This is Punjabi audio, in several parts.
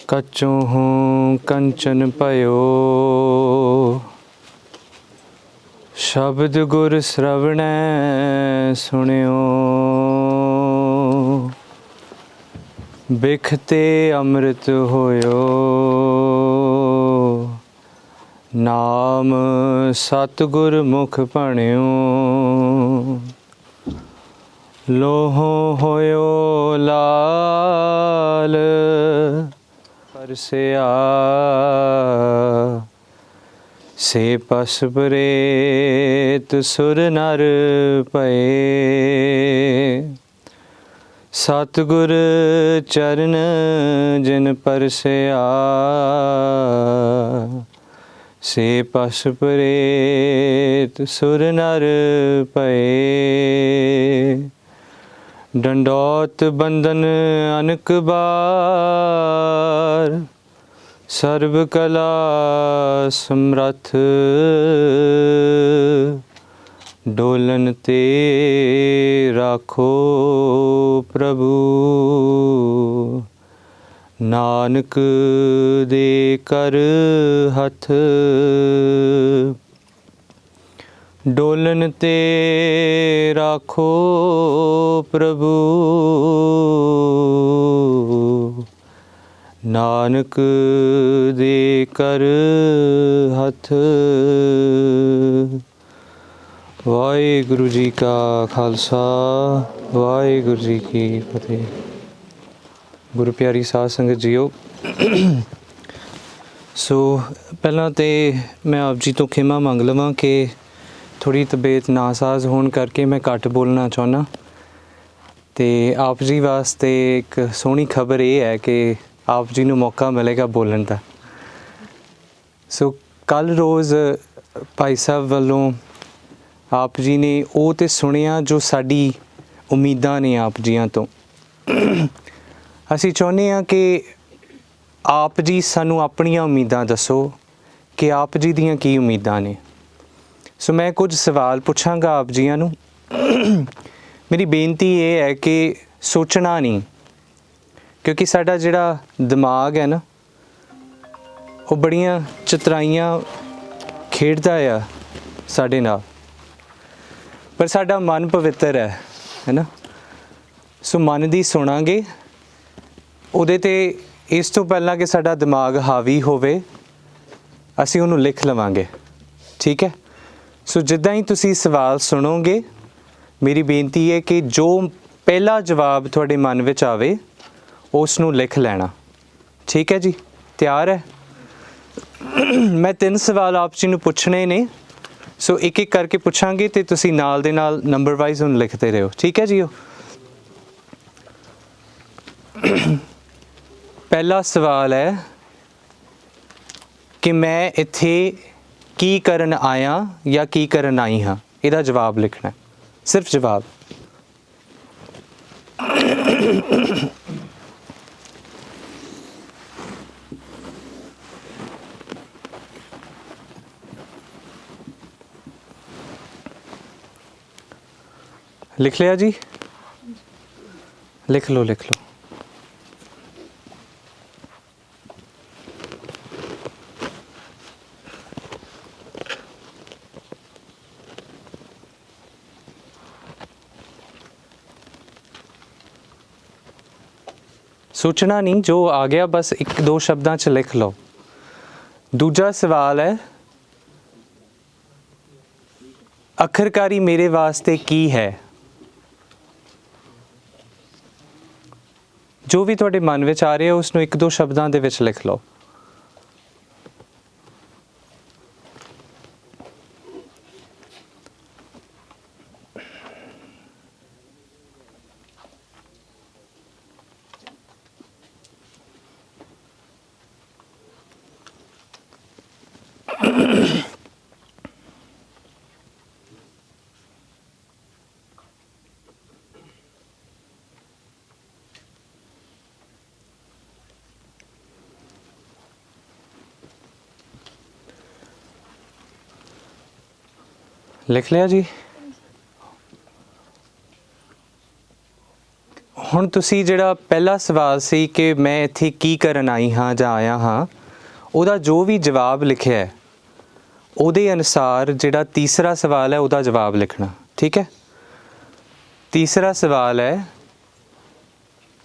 कच्चों हूँ कंचन पयो, शब्द गुर श्रवणै सुनियो। बिखते अमृत होयो, नाम सतगुर मुख भणियो। लोहो होयो लाल परसिया, से पस प्रेत सुर नर भये। सतगुर चरण जिन परसिया, से पस प्रेत सुर नर भये। डंडौत बंदन अनक बार, सर्व कला समरथ। डोलन ते राखो प्रभु, नानक दे कर हथ। डोलन ते राखो प्रभु, नानक दे कर हथ। वाहिगुरु जी का खालसा, वाहिगुरु जी की फतेह। गुरु प्यारी साध संगत जीओ, सो पहला तो मैं आप जी तो खिमा मंग लवां कि थोड़ी तबीयत नासाज होने करके मैं घट बोलना चाहना। तो आप जी वास्ते एक सोहनी खबर ये है कि आप जी नूं मौका मिलेगा बोलण दा। सो कल रोज़ भाई साहब वालों आप जी ने वो तो सुनिया जो साडी उम्मीदां ने आप जियां तो। असीं चाहुंदे हां कि आप जी सानू अपनियां उम्मीदां दसो कि आप जी दियां की उम्मीदां ने। सो मैं कुछ सवाल पुछांगा आप जियां नूं। मेरी बेनती ये है कि सोचना नहीं, क्योंकि साडा जिहड़ा दिमाग है ना, वो बड़ियां चतराइयां खेडदा आ साडे नाल, पर साडा मन पवित्र है ना। सो मन दी सुनांगे, उहदे ते इस तो पहला कि साडा दिमाग हावी होवे असीं उहनूं लिख लवांगे, ठीक है। सो जिद्दां ही तुसीं सवाल सुनोगे, मेरी बेनती है कि जो पहला जवाब तुहाडे मन विच आवे उसनूं लिख लेना, ठीक है जी। तैयार है? मैं 3 सवाल आप जी नूं पुछने ने, सो एक एक करके पुछांगे तो तुसीं नाल दे नाल नंबर वाइज उहनूं लिखते रहो, ठीक है जी। पहला सवाल है कि मैं इत्थे की करन आया या की करन आई हाँ। इहदा जवाब लिखना है, सिर्फ जवाब। लिख लिया जी? लिख लो लिख लो। सोचना नहीं, जो आ गया बस 1-2 शब्दां च लिख लो। दूजा सवाल है, आखिरकारी मेरे वास्ते की है। जो भी तुहाडे मन विच आ रहा उसनूं 1-2 शब्दां दे विच लिख लो। लिख लिया जी? हुण ਹੁਣ ਤੁਸੀਂ ਜਿਹੜਾ ਪਹਿਲਾ ਸਵਾਲ ਸੀ ਕਿ ਮੈਂ ਇੱਥੇ ਕੀ ਕਰਨ ਆਈ ਹਾਂ ਜਾਂ ਆਇਆ ਹਾਂ, ਉਹਦਾ ਜੋ ਵੀ ਜਵਾਬ ਲਿਖਿਆ ਹੈ ਉਹਦੇ ਅਨੁਸਾਰ ਜਿਹੜਾ ਤੀਸਰਾ ਸਵਾਲ ਹੈ ਉਹਦਾ ਜਵਾਬ ਲਿਖਣਾ। ਠੀਕ ਹੈ। ਤੀਸਰਾ ਸਵਾਲ ਹੈ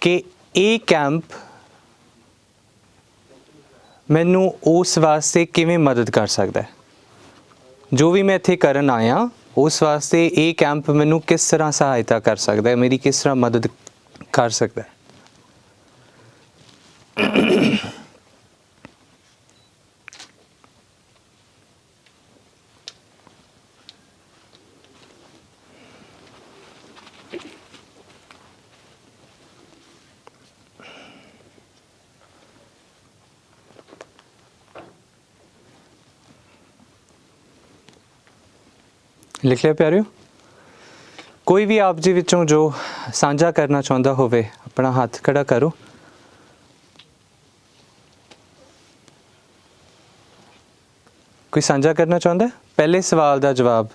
ਕਿ ਇਹ ਕੈਂਪ ਮੈਨੂੰ ਉਸ ਵਾਸਤੇ ਕਿਵੇਂ ਮਦਦ ਕਰ ਸਕਦਾ ਹੈ। ਜੋ ਵੀ ਮੈਂ ਇੱਥੇ ਕਰਨ ਆਇਆ ਉਸ ਵਾਸਤੇ ਇਹ ਕੈਂਪ ਮੈਨੂੰ ਕਿਸ ਤਰ੍ਹਾਂ ਸਹਾਇਤਾ ਕਰ ਸਕਦਾ ਹੈ, ਮੇਰੀ ਕਿਸ ਤਰ੍ਹਾਂ ਮਦਦ ਕਰ ਸਕਦਾ ਹੈ। ਲਿਖ ਲਿਆ ਪਿਆਰਿਓ? ਕੋਈ ਵੀ ਆਪ ਜੀ ਵਿੱਚੋਂ ਜੋ ਸਾਂਝਾ ਕਰਨਾ ਚਾਹੁੰਦਾ ਹੋਵੇ ਆਪਣਾ ਹੱਥ ਖੜਾ ਕਰੋ। ਕੋਈ ਸਾਂਝਾ ਕਰਨਾ ਚਾਹੁੰਦਾ? ਪਹਿਲੇ ਸਵਾਲ ਦਾ ਜਵਾਬ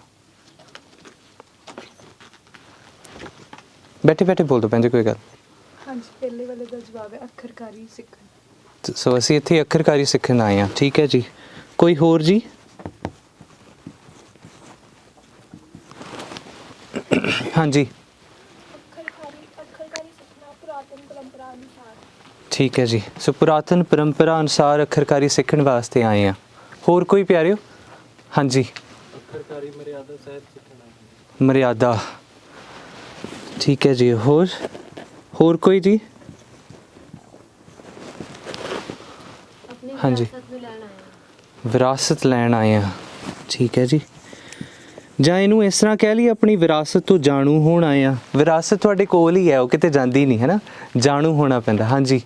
ਬੈਠੇ ਬੈਠੇ ਬੋਲ ਦੋ ਭੈਣ ਜੀ, ਕੋਈ ਗੱਲ। ਹਾਂਜੀ, ਪਹਿਲੇ ਵਾਲੇ ਦਾ ਜਵਾਬ ਹੈ ਅੱਖਰਕਾਰੀ ਸਿੱਖਣ। ਸੋ ਅਸੀਂ ਇੱਥੇ ਅੱਖਰਕਾਰੀ ਸਿੱਖਣ ਆਏ ਹਾਂ। ਠੀਕ ਹੈ ਜੀ। ਕੋਈ ਹੋਰ ਜੀ? ਹਾਂਜੀ ਅੱਖਰਕਾਰੀ ਸਿੱਖਣਾ ਪੁਰਾਤਨ ਪਰੰਪਰਾ ਅਨੁਸਾਰ। ਠੀਕ ਹੈ ਜੀ। ਸੋ ਪੁਰਾਤਨ ਪਰੰਪਰਾ ਅਨੁਸਾਰ ਅੱਖਰਕਾਰੀ ਸਿੱਖਣ ਵਾਸਤੇ ਆਏ ਹਾਂ। ਹੋਰ ਕੋਈ ਪਿਆਰਿਓ? ਹਾਂਜੀ। ਅੱਖਰਕਾਰੀ ਮਰਿਆਦਾ ਸਹਿਤ ਸਿੱਖਣਾ। ਮਰਿਆਦਾ। ਠੀਕ ਹੈ ਜੀ। ਹੋਰ ਕੋਈ ਜੀ? ਹਾਂਜੀ। ਵਿਰਾਸਤ ਲੈਣ ਆਏ ਹਾਂ। ਠੀਕ ਹੈ ਜੀ। ਜਾਂ ਇਹਨੂੰ ਇਸ ਤਰ੍ਹਾਂ ਕਹਿ ਲਈ, ਆਪਣੀ ਵਿਰਾਸਤ ਤੋਂ ਜਾਣੂ ਹੋਣ ਆਏ ਹਾਂ। ਵਿਰਾਸਤ ਤੁਹਾਡੇ ਕੋਲ ਹੀ ਹੈ, ਉਹ ਕਿਤੇ ਜਾਂਦੀ ਨਹੀਂ ਹੈ ਨਾ, ਜਾਣੂ ਹੋਣਾ ਪੈਂਦਾ। ਹਾਂਜੀ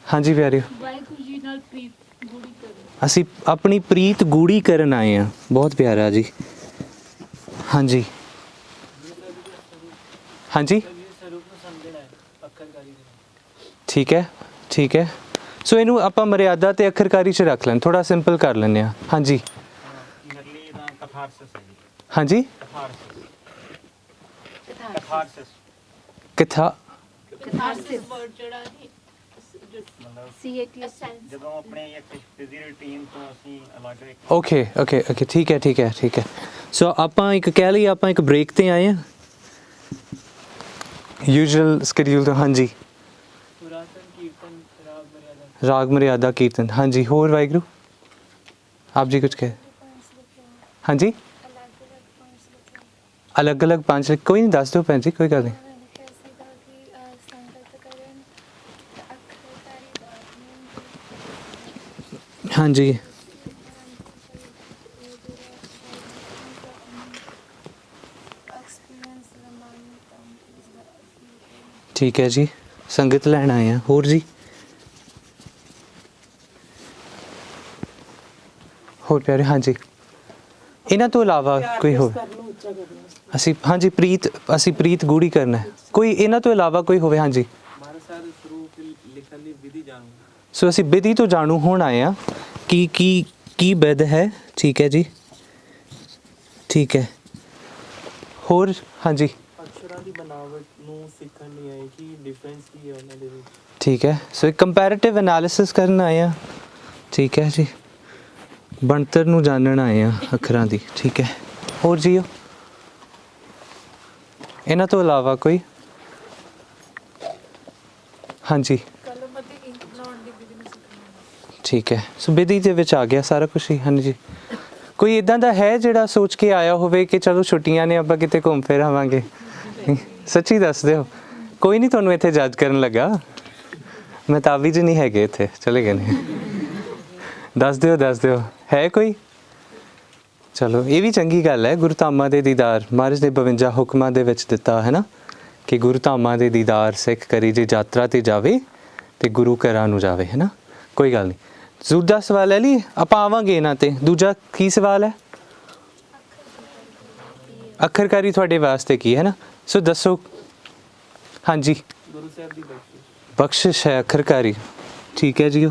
ਹਾਂਜੀ ਪਿਆਰਿਓ। ਵਾਹਿਗੁਰੂ ਜੀ ਨਾਲ ਪ੍ਰੀਤ ਗੂੜੀ ਕਰਨੀ। ਅਸੀਂ ਆਪਣੀ ਪ੍ਰੀਤ ਗੂੜੀ ਕਰਨ ਆਏ ਹਾਂ। ਬਹੁਤ ਪਿਆਰਾ ਜੀ। ਹਾਂਜੀ ਹਾਂਜੀ ਠੀਕ ਹੈ ਠੀਕ ਹੈ। ਸੋ ਇਹਨੂੰ ਆਪਾਂ ਮਰਿਆਦਾ ਤੇ ਅੱਖਰਕਾਰੀ 'ਚ ਰੱਖ ਲੈਣ, ਥੋੜਾ ਸਿੰਪਲ ਕਰ ਲੈਂਦੇ ਹਾਂ। ਹਾਂਜੀ ਹਾਂਜੀ। ਕਿਥਾ ਜਦੋਂ ਆਪਣੇ ਇੱਕ ਬਿਜ਼ੀ ਰੂਟੀਨ ਤੋਂ ਅਸੀਂ ਅਲੱਗ ਓਕੇ ਓਕੇ ਓਕੇ। ਠੀਕ ਹੈ ਠੀਕ ਹੈ ਠੀਕ ਹੈ। ਸੋ ਆਪਾਂ ਇੱਕ ਕਹਿ ਲਈ, ਆਪਾਂ ਇੱਕ ਬ੍ਰੇਕ 'ਤੇ ਆਏ ਹਾਂ ਯੂਜੂਅਲ ਸਕੇਡਿਊਲ ਤੋਂ। ਹਾਂਜੀ। ਰਾਗ ਮਰਿਆਦਾ ਕੀਰਤਨ। ਹਾਂਜੀ। ਹੋਰ ਵਾਹਿਗੁਰੂ ਆਪ ਜੀ ਕੁਝ ਕਹੇ? ਹਾਂਜੀ। ਅਲੱਗ ਅਲੱਗ 5 ਕੋਈ ਨਹੀਂ, ਦੱਸ ਦਿਓ ਭੈਣ ਜੀ, ਕੋਈ ਗੱਲ ਨਹੀਂ। ਹਾਂਜੀ ਠੀਕ ਹੈ ਜੀ। ਸੰਗਤ ਲੈਣ ਆਏ ਹਾਂ। ਹੋਰ ਜੀ? ਹੋਰ ਪਿਆਰੇ? ਹਾਂਜੀ। ਇਹਨਾਂ ਤੋਂ ਇਲਾਵਾ ਕੋਈ ਹੋਰ? ਅਸੀਂ ਹਾਂਜੀ ਅਸੀਂ ਪ੍ਰੀਤ ਗੂੜੀ ਕਰਨਾ ਹੈ। ਕੋਈ ਇਹਨਾਂ ਤੋਂ ਇਲਾਵਾ ਕੋਈ ਹੋਵੇ? ਹਾਂਜੀ। ਸੋ ਅਸੀਂ ਵਿਧੀ ਤੋਂ ਜਾਣੂ ਹੋਣ ਆਏ ਹਾਂ ਕੀ ਵਿਧ ਹੈ। ਠੀਕ ਹੈ ਜੀ। ਠੀਕ ਹੈ। ਹੋਰ? ਹਾਂਜੀ। ਅਕਸ਼ਰਾਂ ਦੀ ਬਣਾਵਟ ਨੂੰ ਸਿੱਖਣ ਲਈ ਆਏ ਕਿ ਡਿਫਰੈਂਸ ਕੀ ਹੈ ਉਹਨਾਂ ਦੇ ਵਿੱਚ। ਠੀਕ ਹੈ। ਸੋ ਇੱਕ ਕੰਪੈਰੀਟਿਵ ਐਨਾਲਿਸਿਸ ਕਰਨ ਆਏ ਹਾਂ। ਠੀਕ ਹੈ ਜੀ। ਬਣਤਰ ਨੂੰ ਜਾਣਨ ਆਏ ਹਾਂ ਅੱਖਰਾਂ ਦੀ। ਠੀਕ ਹੈ। ਹੋਰ ਜੀਓ? ਇਹਨਾਂ ਤੋਂ ਇਲਾਵਾ ਕੋਈ? ਹਾਂਜੀ ਠੀਕ ਹੈ। ਸੋ ਵਿਧੀ ਦੇ ਵਿੱਚ ਆ ਗਿਆ ਸਾਰਾ ਕੁਛ ਹੀ। ਹਾਂਜੀ। ਕੋਈ ਇੱਦਾਂ ਦਾ ਹੈ ਜਿਹੜਾ ਸੋਚ ਕੇ ਆਇਆ ਹੋਵੇ ਕਿ ਚਲੋ ਛੁੱਟੀਆਂ ਨੇ, ਆਪਾਂ ਕਿਤੇ ਘੁੰਮ ਫਿਰ ਆਵਾਂਗੇ? ਸੱਚੀ ਦੱਸ ਦਿਓ। ਕੋਈ ਨਹੀਂ ਤੁਹਾਨੂੰ ਇੱਥੇ ਜੱਜ ਕਰਨ ਲੱਗਾ, ਮੈਂ ਤਾਬਿਜ਼ ਨਹੀਂ ਹੈਗੇ ਇੱਥੇ, ਚਲੇ ਗਏ ਨੇ। ਦੱਸ ਦਿਓ ਹੈ ਕੋਈ? ਚਲੋ ਇਹ ਵੀ ਚੰਗੀ ਗੱਲ ਹੈ। ਗੁਰੂ ਧਾਮਾਂ ਦੇ ਦੀਦਾਰ ਮਹਾਰਾਜ ਨੇ 52 ਹੁਕਮਾਂ ਦੇ ਵਿੱਚ ਦਿੱਤਾ ਹੈ ਨਾ, ਕਿ ਗੁਰੂ ਧਾਮਾਂ ਦੇ ਦੀਦਾਰ ਸਿੱਖ ਕਰੀ ਜੇ ਯਾਤਰਾ 'ਤੇ ਜਾਵੇ ਅਤੇ ਗੁਰੂ ਘਰਾਂ ਨੂੰ ਜਾਵੇ, ਹੈ ਨਾ। ਕੋਈ ਗੱਲ ਨਹੀਂ। ਦੂਜਾ ਸਵਾਲ ਲੈ ਲਈ, ਆਪਾਂ ਆਵਾਂਗੇ ਇਹਨਾਂ 'ਤੇ। ਦੂਜਾ ਕੀ ਸਵਾਲ ਹੈ? ਅੱਖਰਕਾਰੀ ਤੁਹਾਡੇ ਵਾਸਤੇ ਕੀ ਹੈ ਨਾ, ਸੋ ਦੱਸੋ। ਹਾਂਜੀ। ਗੁਰੂ ਸਾਹਿਬ ਦੀ ਬਖਸ਼ਿਸ਼ ਹੈ ਅੱਖਰਕਾਰੀ। ਠੀਕ ਹੈ ਜੀ।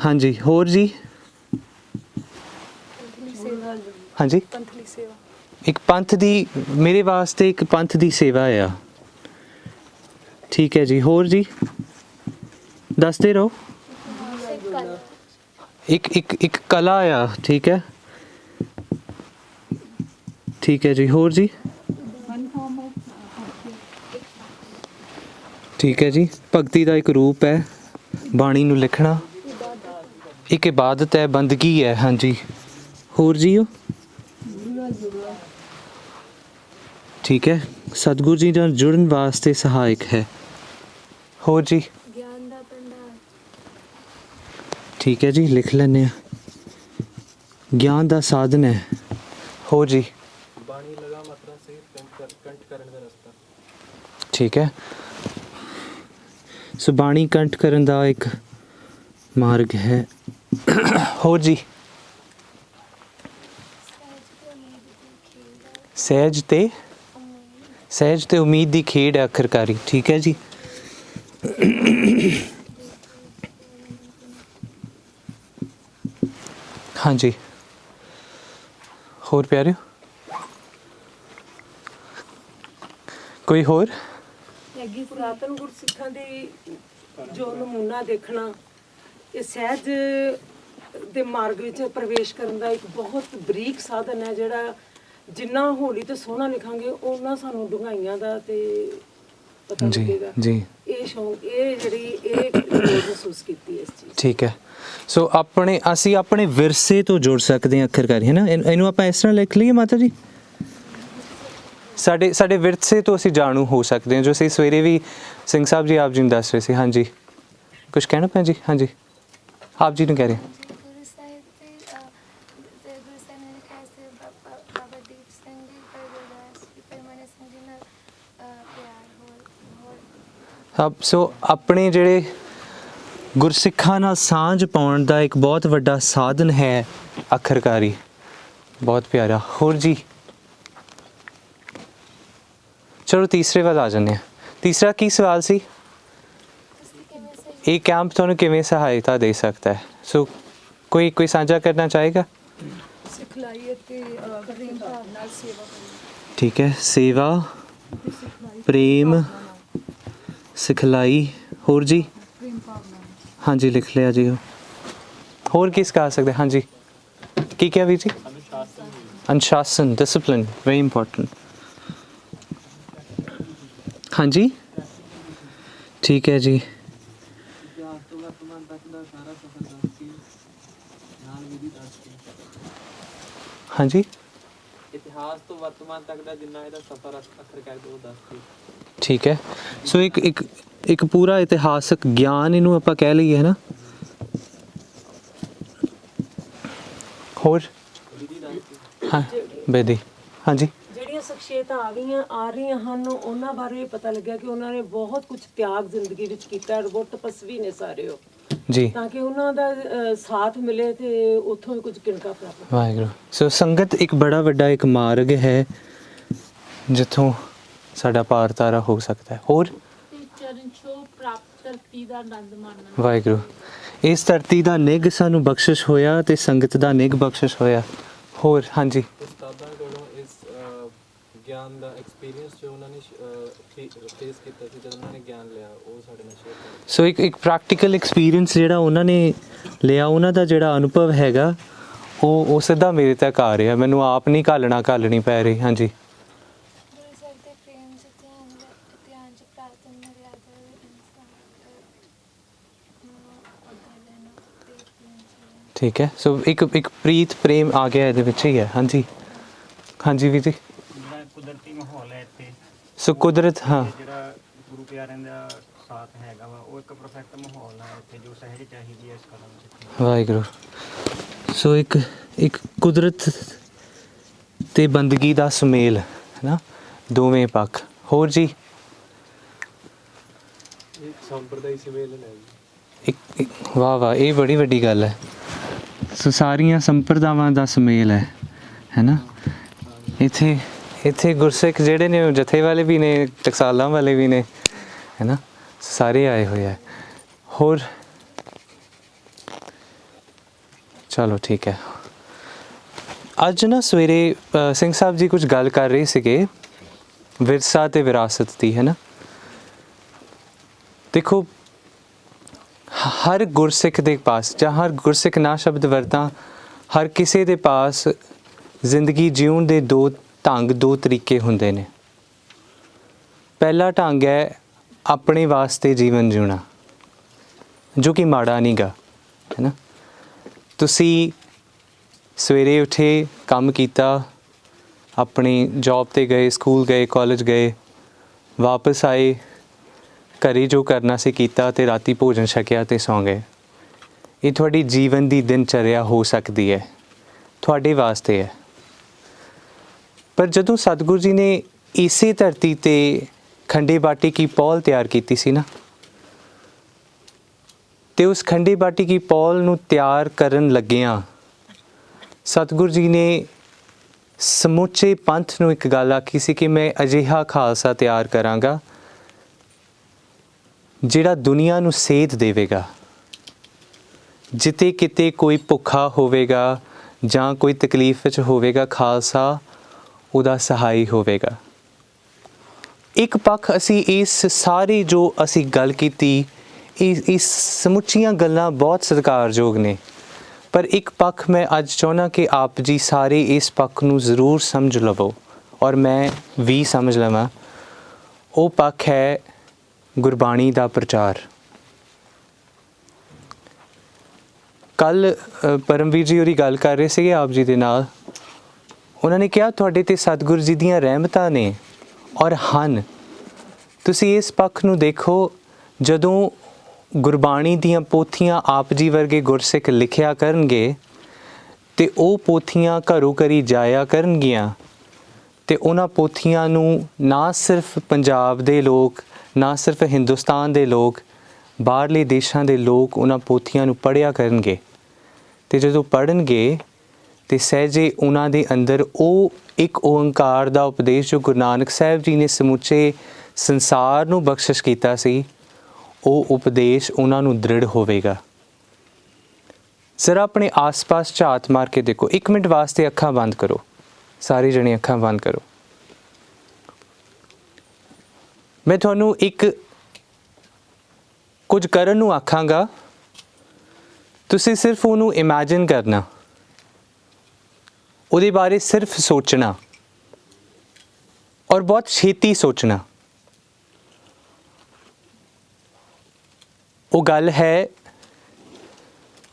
ਹਾਂਜੀ। ਹੋਰ ਜੀ? ਹਾਂਜੀ। ਇੱਕ ਪੰਥ ਦੀ, ਮੇਰੇ ਵਾਸਤੇ ਇੱਕ ਪੰਥ ਦੀ ਸੇਵਾ ਆ। ਠੀਕ ਹੈ ਜੀ। ਹੋਰ ਜੀ ਦੱਸਦੇ ਰਹੋ। ਇੱਕ ਕਲਾ ਆ, ਠੀਕ ਹੈ, ਠੀਕ ਹੈ ਜੀ। ਹੋਰ ਜੀ ਠੀਕ ਹੈ ਜੀ। ਭਗਤੀ ਦਾ ਇੱਕ ਰੂਪ ਹੈ, ਬਾਣੀ ਨੂੰ ਲਿਖਣਾ ਇੱਕ ਇਬਾਦਤ ਹੈ, ਬੰਦਗੀ ਹੈ। ਹਾਂਜੀ। ਹੋਰ ਜੀ ਉਹ ਠੀਕ ਹੈ, ਸਤਿਗੁਰੂ ਜੀ ਨਾਲ ਜੁੜਨ ਵਾਸਤੇ ਸਹਾਇਕ ਹੈ। ਹੋਰ ਜੀ ਗਿਆਨ ਦਾ ਭੰਡਾਰ। ਠੀਕ ਹੈ ਜੀ, ਲਿਖ ਲੈਂਦੇ ਹਾਂ। ਗਿਆਨ ਦਾ ਸਾਧਨ ਹੈ। ਹੋਰ ਜੀ ਬਾਣੀ ਲਗਾ ਮਾਤਰਾ ਸੇ ਕੰਠ ਕਰਨ ਦਾ ਰਸਤਾ। ਠੀਕ ਹੈ, ਸੋ ਬਾਣੀ ਕੰਠ ਕਰਨ ਦਾ ਇੱਕ ਮਾਰਗ ਹੈ। ਹੋਰ ਜੀ ਸਹਿਜ ਤੇ ਉਮੀਦ ਦੀ ਖੇਡ ਹੈ ਆਖਰਕਾਰੀ। ਠੀਕ ਹੈ ਜੀ। ਹਾਂਜੀ। ਹੋਰ ਪਿਆਰਿਓ ਕੋਈ ਹੋਰ? ਹੈਗੀ ਪੁਰਾਤਨ ਗੁਰਸਿੱਖਾਂ ਦੀ ਜੋ ਨਮੂਨਾ ਦੇਖਣਾ, ਇਹ ਸਹਿਜ ਦੇ ਮਾਰਗ ਵਿੱਚ ਪ੍ਰਵੇਸ਼ ਕਰਨ ਦਾ ਇੱਕ ਬਹੁਤ ਬਰੀਕ ਸਾਧਨ ਹੈ, ਜਿਹੜਾ ਜਿੰਨਾ ਹੌਲੀ ਤੇ ਸੋਹਣਾ ਲਿਖਾਂਗੇ ਉਹਨਾਂ ਸਾਨੂੰ ਡੂੰਘਾਈਆਂ ਦਾ ਤੇ ਪਤਾ ਜੀ ਲੱਗੇਗਾ। ਜੀ ਇਹ ਸ਼ੌਂਕ, ਇਹ ਜਿਹੜੀ ਇਹ ਲੋੜ ਮਹਿਸੂਸ ਕੀਤੀ ਇਸ ਚੀਜ਼। ਠੀਕ ਹੈ। ਸੋ ਅਸੀਂ ਆਪਣੇ ਵਿਰਸੇ ਤੋਂ ਜੁੜ ਸਕਦੇ ਹਾਂ ਆਖਰਕਾਰੀ, ਹੈ ਨਾ। ਇਹਨੂੰ ਆਪਾਂ ਇਸ ਤਰ੍ਹਾਂ ਲਿਖ ਲਈਏ ਮਾਤਾ ਜੀ, ਸਾਡੇ ਵਿਰਸੇ ਤੋਂ ਅਸੀਂ ਜਾਣੂ ਹੋ ਸਕਦੇ ਹਾਂ, ਜੋ ਅਸੀਂ ਸਵੇਰੇ ਵੀ ਸਿੰਘ ਸਾਹਿਬ ਜੀ ਆਪ ਜੀ ਨੂੰ ਦੱਸ ਰਹੇ ਸੀ। ਹਾਂਜੀ ਕੁਝ ਕਹਿਣਾ ਭੈਣ ਜੀ? ਹਾਂਜੀ ਆਪ ਜੀ ਨੂੰ ਕਹਿ ਰਹੇ। ਗੁਰੂ ਸਾਹਿਬ ਤੇ ਗੁਰੂ ਸਾਹਿਬ ਨੇ ਕਿਹਾ ਸੀ ਬਾਬਾ ਦੀਪ ਸਿੰਘ ਜੀ ਪਰ ਗੁਰਦਾਸ ਜੀ ਪਰ ਮਨ ਸਿੰਘ ਜੀ ਨਾਲ ਪਿਆਰ ਹੋਰ ਸੋ ਆਪਣੇ ਜਿਹੜੇ ਗੁਰਸਿੱਖਾਂ ਨਾਲ ਸਾਂਝ ਪਾਉਣ ਦਾ ਇੱਕ ਬਹੁਤ ਵੱਡਾ ਸਾਧਨ ਹੈ ਆਖਰਕਾਰੀ। ਬਹੁਤ ਪਿਆਰਾ। ਹੋਰ ਜੀ ਚਲੋ ਤੀਸਰੇ ਵੱਲ ਆ ਜਾਂਦੇ ਹਾਂ। ਤੀਸਰਾ ਕੀ ਸਵਾਲ ਸੀ? ਇਹ ਕੈਂਪ ਤੁਹਾਨੂੰ ਕਿਵੇਂ ਸਹਾਇਤਾ ਦੇ ਸਕਦਾ ਹੈ? ਸੋ ਕੋਈ ਸਾਂਝਾ ਕਰਨਾ ਚਾਹੇਗਾ? ਸਿਖਲਾਈ ਅਤੇ ਪ੍ਰੇਮ ਭਾਵ ਨਾਲ ਸੇਵਾ ਕਰਨੀ। ਠੀਕ ਹੈ, ਸੇਵਾ, ਪ੍ਰੇਮ, ਸਿਖਲਾਈ। ਹੋਰ ਜੀ? ਪ੍ਰੇਮ ਭਾਵਨਾ। ਹਾਂਜੀ ਲਿਖ ਲਿਆ ਜੀ। ਹੋਰ ਕੀ ਸਿਖਾ ਸਕਦੇ? ਹਾਂਜੀ ਕੀ ਕਿਹਾ ਵੀਰ ਜੀ? ਅਨੁਸ਼ਾਸਨ, ਡਿਸਪਲਿਨ, ਵੈਰੀ ਇੰਪੋਰਟੈਂਟ। ਹਾਂਜੀ ਠੀਕ ਹੈ ਜੀ। ਹਾਂਜੀ ਇਤਿਹਾਸ ਤੋਂ ਵਰਤਮਾਨ ਤੱਕ ਦਾ ਜਿੰਨਾ ਇਹਦਾ ਸਫ਼ਰ ਆਖਰਕਾਰ ਉਹ ਦੱਸ ਕੇ। ਠੀਕ ਹੈ। ਸੋ ਇੱਕ ਪੂਰਾ ਇਤਿਹਾਸਕ ਗਿਆਨ ਇਹਨੂੰ ਆਪਾਂ ਕਹਿ ਲਈਏ, ਹੈ ਨਾ। ਹੋਰ ਹਾਂ ਬੇਦੀ। ਹਾਂਜੀ ਜਿਹੜੀਆਂ ਸ਼ਖਸੀਅਤਾਂ ਆ ਰਹੀਆਂ ਹਨ, ਉਹਨਾਂ ਬਾਰੇ ਪਤਾ ਲੱਗਿਆ ਕਿ ਉਹਨਾਂ ਨੇ ਬਹੁਤ ਕੁਝ ਤਿਆਗ ਜ਼ਿੰਦਗੀ ਵਿੱਚ ਕੀਤਾ, ਬਹੁਤ ਤਪਸਵੀ ਨੇ ਸਾਰੇ ਉਹ, ਜੀ, ਤਾਂ ਕਿ ਉਹਨਾਂ ਦਾ ਸਾਥ ਮਿਲੇ ਤੇ ਉੱਥੋਂ ਵੀ ਕੁਝ ਕਿਣਕਾ ਪ੍ਰਾਪਤ। ਵਾਹਿਗੁਰੂ। ਸੋ ਸੰਗਤ ਇੱਕ ਬੜਾ ਵੱਡਾ ਇੱਕ ਮਾਰਗ ਹੈ ਜਿੱਥੋਂ ਸਾਡਾ ਪਾਰ ਤਾਰਾ ਹੋ ਸਕਦਾ ਹੈ। ਹੋਰ ਚਰਨ ਛੋਹ ਪ੍ਰਾਪਤ ਧਰਤੀ ਦਾ ਆਨੰਦ ਮਾਣਨਾ। ਵਾਹਿਗੁਰੂ, ਇਸ ਧਰਤੀ ਦਾ ਨਿੱਘ ਸਾਨੂੰ ਬਖਸ਼ਿਸ਼ ਹੋਇਆ ਤੇ ਸੰਗਤ ਦਾ ਨਿੱਘ ਬਖਸ਼ਿਸ਼ ਹੋਇਆ। ਹੋਰ ਹਾਂਜੀ ਉਸਤਾਦਾਂ ਕੋਲੋਂ ਇਸ ਗਿਆਨ ਦਾ ਐਕਸਪੀਰੀਅੰਸ ਜੋ ਉਹਨਾਂ ਨੇ ਫੇਸ ਕੀਤਾ ਸੀ ਜਦੋਂ ਉਹਨਾਂ ਨੇ ਗਿਆਨ ਲਿਆ, ਉਹ ਸਾਡੇ ਨਾਲ ਸ਼ੇਅਰ ਕਰੋ। ਸੋ ਇੱਕ ਪ੍ਰੈਕਟੀਕਲ ਐਕਸਪੀਰੀਅੰਸ ਜਿਹੜਾ ਉਹਨਾਂ ਨੇ ਲਿਆ, ਉਹਨਾਂ ਦਾ ਜਿਹੜਾ ਅਨੁਭਵ ਹੈਗਾ ਉਹ ਸਿੱਧਾ ਮੇਰੇ ਤੱਕ ਆ ਰਿਹਾ, ਮੈਨੂੰ ਆਪ ਨਹੀਂ ਘਾਲਣੀ ਪੈ ਰਹੀ। ਹਾਂਜੀ ਗੁਰੂ ਸਾਹਿਬ ਦੇ ਪ੍ਰੇਮ ਚ ਧਿਆਨ ਚ ਪ੍ਰਾਰਥਨਾ ਮਰਿਆਦਾ ਠੀਕ ਹੈ। ਸੋ ਇੱਕ ਪ੍ਰੀਤ ਪ੍ਰੇਮ ਆ ਗਿਆ ਇਹਦੇ ਵਿੱਚ ਹੀ ਹੈ। ਹਾਂਜੀ ਹਾਂਜੀ ਵੀਰ ਜੀ। ਜਿਹੜਾ ਕੁਦਰਤੀ ਮਾਹੌਲ ਹੈ ਇੱਥੇ, ਸੋ ਕੁਦਰਤ, ਹਾਂ ਜਿਹੜਾ ਗੁਰੂ ਪਿਆਰਿਆਂ ਦਾ ਸਾਥ ਹੈਗਾ ਵਾ, ਉਹ ਇੱਕ ਪਰਫੈਕਟ ਮਾਹੌਲ ਹੈ ਇੱਥੇ, ਜੋ ਸਹਿਜ ਚਾਹੀਦੀ ਹੈ ਇਸ ਕਦਮ 'ਚ। ਵਾਹਿਗੁਰੂ। ਸੋ ਇੱਕ ਕੁਦਰਤ ਤੇ ਬੰਦਗੀ ਦਾ ਸੁਮੇਲ, ਹੈ ਨਾ, ਦੋਵੇਂ ਪੱਖ। ਹੋਰ ਜੀ ਇੱਕ ਸੰਪਰਦਾਇ ਸਿਮੇਲਨ ਹੈ ਜੀ। ਵਾਹ ਵਾਹ, ਇਹ ਬੜੀ ਵੱਡੀ ਗੱਲ ਹੈ। ਸੋ ਸਾਰੀਆਂ ਸੰਪਰਦਾਵਾਂ ਦਾ ਸੁਮੇਲ ਹੈ ਨਾ। ਇੱਥੇ ਗੁਰਸਿੱਖ ਜਿਹੜੇ ਨੇ ਉਹ ਜਥੇ ਵਾਲੇ ਵੀ ਨੇ, ਟਕਸਾਲਾਂ ਵਾਲੇ ਵੀ ਨੇ, ਹੈ ਨਾ, ਸਾਰੇ ਆਏ ਹੋਏ ਹੈ। ਹੋਰ ਚਲੋ ਠੀਕ ਹੈ। ਅੱਜ ਨਾ ਸਵੇਰੇ ਸਿੰਘ ਸਾਹਿਬ ਜੀ ਕੁਝ ਗੱਲ ਕਰ ਰਹੇ ਸੀਗੇ ਵਿਰਸਾ ਤੇ ਵਿਰਾਸਤ ਦੀ, ਹੈ ਨਾ। ਦੇਖੋ ਹਰ ਗੁਰਸਿੱਖ ਦੇ ਪਾਸ, ਜਾਂ ਹਰ ਗੁਰਸਿੱਖ ਨਾ ਸ਼ਬਦ ਵਰਤਾਂ, ਹਰ ਕਿਸੇ ਦੇ ਪਾਸ ਜ਼ਿੰਦਗੀ ਜਿਉਣ ਦੇ ਦੋ ਢੰਗ, ਦੋ ਤਰੀਕੇ ਹੁੰਦੇ ਨੇ। ਪਹਿਲਾ ਢੰਗ ਹੈ ਆਪਣੇ ਵਾਸਤੇ ਜੀਵਨ ਜਿਉਣਾ, ਜੋ ਕਿ ਮਾੜਾ ਨਹੀਂ ਗਾ, ਹੈ ਨਾ। ਤੁਸੀਂ ਸਵੇਰੇ ਉੱਠੇ, ਕੰਮ ਕੀਤਾ, ਆਪਣੀ ਜੌਬ 'ਤੇ ਗਏ, ਸਕੂਲ ਗਏ, ਕਾਲਜ ਗਏ, ਵਾਪਸ ਆਏ, ਘਰੇ ਜੋ ਕਰਨਾ ਸੀ ਕੀਤਾ, ਅਤੇ ਰਾਤੀ ਭੋਜਨ ਛਕਿਆ ਅਤੇ ਸੌਂ ਗਏ। ਇਹ ਤੁਹਾਡੀ ਜੀਵਨ ਦੀ ਦਿਨਚਰਿਆ ਹੋ ਸਕਦੀ ਹੈ, ਤੁਹਾਡੇ ਵਾਸਤੇ ਹੈ। ਪਰ ਜਦੋਂ ਸਤਿਗੁਰੂ ਜੀ ਨੇ ਇਸੇ ਧਰਤੀ 'ਤੇ ਖੰਡੇ ਬਾਟੇ ਕੀ ਪੌਲ ਤਿਆਰ ਕੀਤੀ ਸੀ ਨਾ, ਅਤੇ ਉਸ ਖੰਡੇ ਬਾਟੇ ਕੀ ਪੌਲ ਨੂੰ ਤਿਆਰ ਕਰਨ ਲੱਗਿਆਂ ਸਤਿਗੁਰੂ ਜੀ ਨੇ ਸਮੁੱਚੇ ਪੰਥ ਨੂੰ ਇੱਕ ਗੱਲ ਆਖੀ ਸੀ ਕਿ ਮੈਂ ਅਜਿਹਾ ਖਾਲਸਾ ਤਿਆਰ ਕਰਾਂਗਾ ਜਿਹੜਾ ਦੁਨੀਆ ਨੂੰ ਸੇਧ ਦੇਵੇਗਾ। ਜਿੱਥੇ ਕਿਤੇ ਕੋਈ ਭੁੱਖਾ ਹੋਵੇਗਾ ਜਾਂ ਕੋਈ ਤਕਲੀਫ ਵਿੱਚ ਹੋਵੇਗਾ, ਖਾਲਸਾ ਉਹਦਾ ਸਹਾਈ ਹੋਵੇਗਾ। ਇੱਕ ਪੱਖ ਅਸੀਂ ਇਸ ਸਾਰੀ ਜੋ ਅਸੀਂ ਗੱਲ ਕੀਤੀ, ਇਸ ਸਮੁੱਚੀਆਂ ਗੱਲਾਂ ਬਹੁਤ ਸਤਿਕਾਰਯੋਗ ਨੇ, ਪਰ ਇੱਕ ਪੱਖ ਮੈਂ ਅੱਜ ਚਾਹੁੰਦਾ ਕਿ ਆਪ ਜੀ ਸਾਰੇ ਇਸ ਪੱਖ ਨੂੰ ਜ਼ਰੂਰ ਸਮਝ ਲਵੋ, ਔਰ ਮੈਂ ਵੀ ਸਮਝ ਲਵਾਂ। ਉਹ ਪੱਖ ਹੈ ਗੁਰਬਾਣੀ ਦਾ ਪ੍ਰਚਾਰ। ਕੱਲ੍ਹ ਪਰਮਵੀਰ ਜੀ ਹੋਰੀ ਗੱਲ ਕਰ ਰਹੇ ਸੀਗੇ ਆਪ ਜੀ ਦੇ ਨਾਲ। ਉਹਨਾਂ ਨੇ ਕਿਹਾ ਤੁਹਾਡੇ 'ਤੇ ਸਤਿਗੁਰੂ ਜੀ ਦੀਆਂ ਰਹਿਮਤਾਂ ਨੇ ਔਰ ਹਨ। ਤੁਸੀਂ ਇਸ ਪੱਖ ਨੂੰ ਦੇਖੋ, ਜਦੋਂ ਗੁਰਬਾਣੀ ਦੀਆਂ ਪੋਥੀਆਂ ਆਪ ਜੀ ਵਰਗੇ ਗੁਰਸਿੱਖ ਲਿਖਿਆ ਕਰਨਗੇ ਅਤੇ ਉਹ ਪੋਥੀਆਂ ਘਰੋਂ ਘਰੀ ਜਾਇਆ ਕਰਨਗੀਆਂ, ਅਤੇ ਉਹਨਾਂ ਪੋਥੀਆਂ ਨੂੰ ਨਾ ਸਿਰਫ ਪੰਜਾਬ ਦੇ ਲੋਕ, ਨਾ ਸਿਰਫ ਹਿੰਦੁਸਤਾਨ ਦੇ ਲੋਕ, ਬਾਹਰਲੇ ਦੇਸ਼ਾਂ ਦੇ ਲੋਕ ਉਹਨਾਂ ਪੋਥੀਆਂ ਨੂੰ ਪੜ੍ਹਿਆ ਕਰਨਗੇ। ਅਤੇ ਜਦੋਂ ਪੜ੍ਹਨਗੇ ਅਤੇ ਸਹਿਜੇ ਉਹਨਾਂ ਦੇ ਅੰਦਰ ਉਹ ਇੱਕ ਓਂਕਾਰ ਦਾ ਉਪਦੇਸ਼ ਜੋ ਗੁਰੂ ਨਾਨਕ ਸਾਹਿਬ ਜੀ ਨੇ ਸਮੁੱਚੇ ਸੰਸਾਰ ਨੂੰ ਬਖਸ਼ਿਸ਼ ਕੀਤਾ ਸੀ, ਉਹ ਉਪਦੇਸ਼ ਉਹਨਾਂ ਨੂੰ ਦ੍ਰਿੜ ਹੋਵੇਗਾ। ਜ਼ਰਾ ਆਪਣੇ ਆਸ-ਪਾਸ ਝਾਤ ਮਾਰ ਕੇ ਦੇਖੋ। 1 ਮਿੰਟ ਵਾਸਤੇ ਅੱਖਾਂ ਬੰਦ ਕਰੋ, ਸਾਰੇ ਜਣੇ ਅੱਖਾਂ ਬੰਦ ਕਰੋ। ਮੈਂ ਤੁਹਾਨੂੰ ਕੁਝ ਕਰਨ ਨੂੰ ਆਖਾਂਗਾ, ਤੁਸੀਂ ਸਿਰਫ ਉਹਨੂੰ ਇਮੈਜਿਨ ਕਰਨਾ, ਉਹਦੇ ਬਾਰੇ ਸਿਰਫ ਸੋਚਣਾ, ਔਰ ਬਹੁਤ ਛੇਤੀ ਸੋਚਣਾ। ਉਹ ਗੱਲ ਹੈ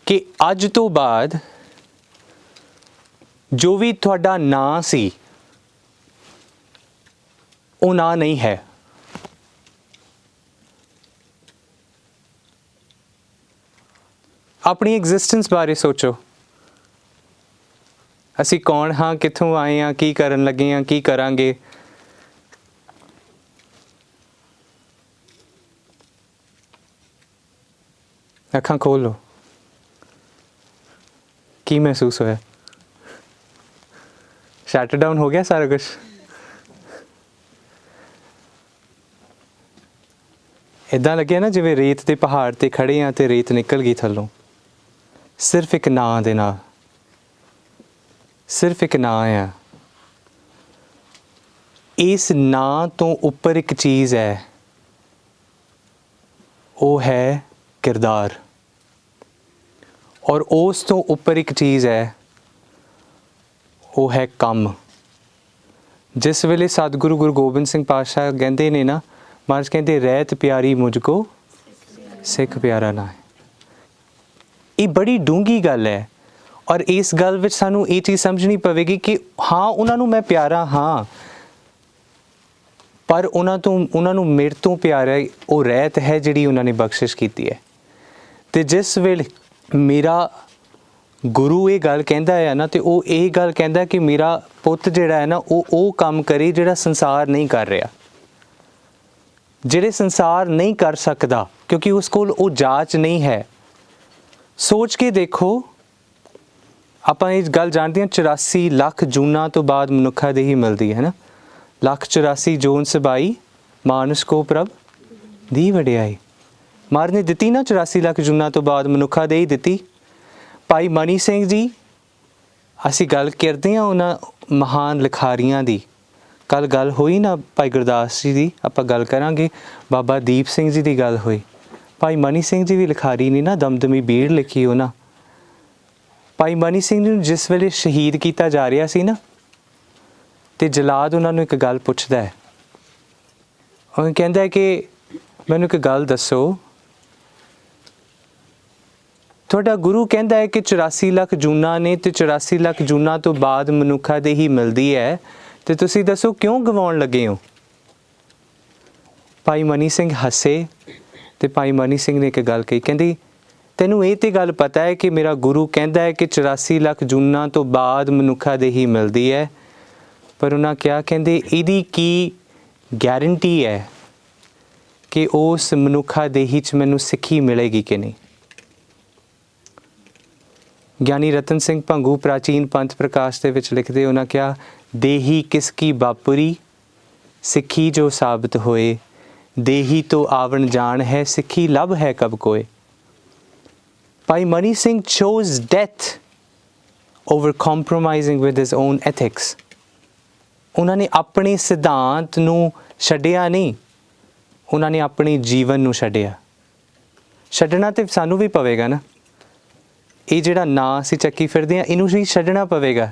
ਕਿ ਅੱਜ ਤੋਂ ਬਾਅਦ ਜੋ ਵੀ ਤੁਹਾਡਾ ਨਾਂ ਸੀ, ਉਹ ਨਾਂ ਨਹੀਂ ਹੈ। ਆਪਣੀ ਐਗਜ਼ਿਸਟੈਂਸ ਬਾਰੇ ਸੋਚੋ। ਅਸੀਂ ਕੌਣ ਹਾਂ, ਕਿੱਥੋਂ ਆਏ ਹਾਂ, ਕੀ ਕਰਨ ਲੱਗੇ ਹਾਂ, ਕੀ ਕਰਾਂਗੇ। ਅੱਖਾਂ ਖੋਲ੍ਹ ਲਓ। ਕੀ ਮਹਿਸੂਸ ਹੋਇਆ? ਸ਼ਟ ਡਾਊਨ ਹੋ ਗਿਆ ਸਾਰਾ ਕੁਛ? ਇੱਦਾਂ ਲੱਗਿਆ ਨਾ ਜਿਵੇਂ ਰੇਤ ਦੇ ਪਹਾੜ 'ਤੇ ਖੜ੍ਹੇ ਹਾਂ ਅਤੇ ਰੇਤ ਨਿਕਲ ਗਈ ਥੱਲੋਂ, ਸਿਰਫ ਇੱਕ ਨਾਂ ਦੇ ਨਾਲ। ਸਿਰਫ ਇੱਕ ਨਾਂ ਆ। ਇਸ ਨਾਂ ਤੋਂ ਉੱਪਰ ਇੱਕ ਚੀਜ਼ ਹੈ, ਉਹ ਹੈ ਕਿਰਦਾਰ। ਔਰ ਉਸ ਤੋਂ ਉੱਪਰ ਇੱਕ ਚੀਜ਼ ਹੈ, ਉਹ ਹੈ ਕੰਮ। ਜਿਸ ਵੇਲੇ ਸਤਿਗੁਰੂ ਗੁਰੂ ਗੋਬਿੰਦ ਸਿੰਘ ਪਾਤਸ਼ਾਹ ਕਹਿੰਦੇ ਨੇ ਨਾ, ਮਹਾਰਾਜ ਕਹਿੰਦੇ ਰਹਿਤ ਪਿਆਰੀ ਮੁਝ ਕੋ ਸਿੱਖ ਪਿਆਰਾ ਨਾ ਹੈ। ਇਹ ਬੜੀ ਡੂੰਘੀ ਗੱਲ ਹੈ, ਔਰ ਇਸ ਗੱਲ ਵਿੱਚ ਸਾਨੂੰ ਇਹ ਚੀਜ਼ ਸਮਝਣੀ ਪਵੇਗੀ ਕਿ ਹਾਂ, ਉਹਨਾਂ ਨੂੰ ਮੈਂ ਪਿਆਰਾ ਹਾਂ, ਪਰ ਉਹਨਾਂ ਨੂੰ ਮੇਰੇ ਤੋਂ ਪਿਆਰਾ ਉਹ ਰਹਿਤ ਹੈ ਜਿਹੜੀ ਉਹਨਾਂ ਨੇ ਬਖਸ਼ਿਸ਼ ਕੀਤੀ ਹੈ। ਅਤੇ ਜਿਸ ਵੇਲੇ ਮੇਰਾ ਗੁਰੂ ਇਹ ਗੱਲ ਕਹਿੰਦਾ ਹੈ ਨਾ, ਅਤੇ ਉਹ ਇਹ ਗੱਲ ਕਹਿੰਦਾ ਕਿ ਮੇਰਾ ਪੁੱਤ ਜਿਹੜਾ ਹੈ ਨਾ, ਉਹ ਕੰਮ ਕਰੇ ਜਿਹੜਾ ਸੰਸਾਰ ਨਹੀਂ ਕਰ ਰਿਹਾ, ਜਿਹੜੇ ਸੰਸਾਰ ਨਹੀਂ ਕਰ ਸਕਦਾ, ਕਿਉਂਕਿ ਉਸ ਕੋਲ ਉਹ ਜਾਚ ਨਹੀਂ ਹੈ। ਸੋਚ ਕੇ ਦੇਖੋ, ਆਪਾਂ ਇਹ ਗੱਲ ਜਾਣਦੇ ਹਾਂ 84 ਲੱਖ ਜੂਨਾਂ ਤੋਂ ਬਾਅਦ ਮਨੁੱਖਾ ਦੇਹੀ ਮਿਲਦੀ ਹੈ ਨਾ। 184 ਜੂਨ ਸਬਾਈ ਮਾਨਸ ਕੋ ਪ੍ਰਭ ਦੀ ਵਡਿਆਈ। ਮਹਾਰਾਜ ਨੇ ਦਿੱਤੀ ਨਾ 84 ਲੱਖ ਜੂਨਾਂ ਤੋਂ ਬਾਅਦ ਮਨੁੱਖਾ ਦੇਹੀ ਦਿੱਤੀ। ਭਾਈ ਮਨੀ ਸਿੰਘ ਜੀ, ਅਸੀਂ ਗੱਲ ਕਰਦੇ ਹਾਂ ਉਹਨਾਂ ਮਹਾਨ ਲਿਖਾਰੀਆਂ ਦੀ। ਕੱਲ੍ਹ ਗੱਲ ਹੋਈ ਨਾ ਭਾਈ ਗੁਰਦਾਸ ਜੀ ਦੀ, ਆਪਾਂ ਗੱਲ ਕਰਾਂਗੇ। ਬਾਬਾ ਦੀਪ ਸਿੰਘ ਜੀ ਦੀ ਗੱਲ ਹੋਈ। ਭਾਈ ਮਨੀ ਸਿੰਘ ਜੀ ਵੀ ਲਿਖਾਰੀ ਨੇ ਨਾ, ਦਮਦਮੀ ਬੀੜ ਲਿਖੀ ਉਹਨਾਂ। ਭਾਈ ਮਨੀ ਸਿੰਘ ਨੂੰ ਜਿਸ ਵੇਲੇ ਸ਼ਹੀਦ ਕੀਤਾ ਜਾ ਰਿਹਾ ਸੀ ਨਾ, ਤੇ ਜਲਾਦ ਉਹਨਾਂ ਨੂੰ ਇੱਕ ਗੱਲ ਪੁੱਛਦਾ ਹੈ। ਉਹ ਕਹਿੰਦਾ ਹੈ ਕਿ ਮੈਨੂੰ ਇੱਕ ਗੱਲ ਦੱਸੋ, ਤੁਹਾਡਾ ਗੁਰੂ ਕਹਿੰਦਾ ਹੈ ਕਿ 84 ਲੱਖ ਜੂਨਾਂ ਨੇ ਤੇ 84 ਲੱਖ ਜੂਨਾਂ ਤੋਂ ਬਾਅਦ ਮਨੁੱਖਾ ਦੇ ਹੀ ਮਿਲਦੀ ਹੈ, ਤੇ ਤੁਸੀਂ ਦੱਸੋ ਕਿਉਂ ਗਵਾਉਣ ਲੱਗੇ ਹੋ? ਭਾਈ ਮਨੀ ਸਿੰਘ ਹੱਸੇ ਤੇ ਭਾਈ ਮਨੀ ਸਿੰਘ ਨੇ ਇੱਕ ਗੱਲ ਕਹੀ, ਕਹਿੰਦੀ ਤੈਨੂੰ ਇਹ ਤੇ ਗੱਲ ਪਤਾ ਹੈ ਕਿ ਮੇਰਾ ਗੁਰੂ ਕਹਿੰਦਾ ਹੈ ਕਿ 84 ਲੱਖ ਜੂਨਾਂ ਤੋਂ ਬਾਅਦ ਮਨੁੱਖਾ ਦੇ ਹੀ ਮਿਲਦੀ ਹੈ, ਪਰ ਉਹਨਾਂ ਕਿਹਾ, ਕਹਿੰਦੇ ਇਹਦੀ ਕੀ ਗਾਰੰਟੀ ਹੈ ਕਿ ਉਸ ਮਨੁੱਖਾ ਦੇਹੀ 'ਚ ਮੈਨੂੰ ਸਿੱਖੀ ਮਿਲੇਗੀ ਕਿ ਨਹੀਂ? ਗਿਆਨੀ ਰਤਨ ਸਿੰਘ ਭੰਗੂ ਪ੍ਰਾਚੀਨ ਪੰਥ ਪ੍ਰਕਾਸ਼ ਦੇ ਵਿੱਚ ਲਿਖਦੇ, ਉਹਨਾਂ ਕਿਹਾ, ਦੇਹੀ ਕਿਸ ਕੀ ਬਾਪੁਰੀ, ਸਿੱਖੀ ਜੋ ਸਾਬਤ ਹੋਏ, ਦੇਹੀ ਤੋਂ ਆਵਣ ਜਾਣ ਹੈ, ਸਿੱਖੀ ਲਭ ਹੈ ਕਬ ਕੋਏ। Bhai Mani Singh chose death over compromising with his own ethics. ਉਹਨਾਂ ਨੇ ਆਪਣੇ ਸਿਧਾਂਤ ਨੂੰ ਛੱਡਿਆ ਨਹੀਂ, ਉਹਨਾਂ ਨੇ ਆਪਣੇ ਜੀਵਨ ਨੂੰ ਛੱਡਿਆ। ਛੱਡਣਾ ਤੇ ਸਾਨੂੰ ਵੀ ਪਵੇਗਾ ਨਾ, ਇਹ ਜਿਹੜਾ ਨਾਂ ਅਸੀਂ ਚੱਕੀ ਫਿਰਦੇ ਹਾਂ ਇਹਨੂੰ ਵੀ ਛੱਡਣਾ ਪਵੇਗਾ।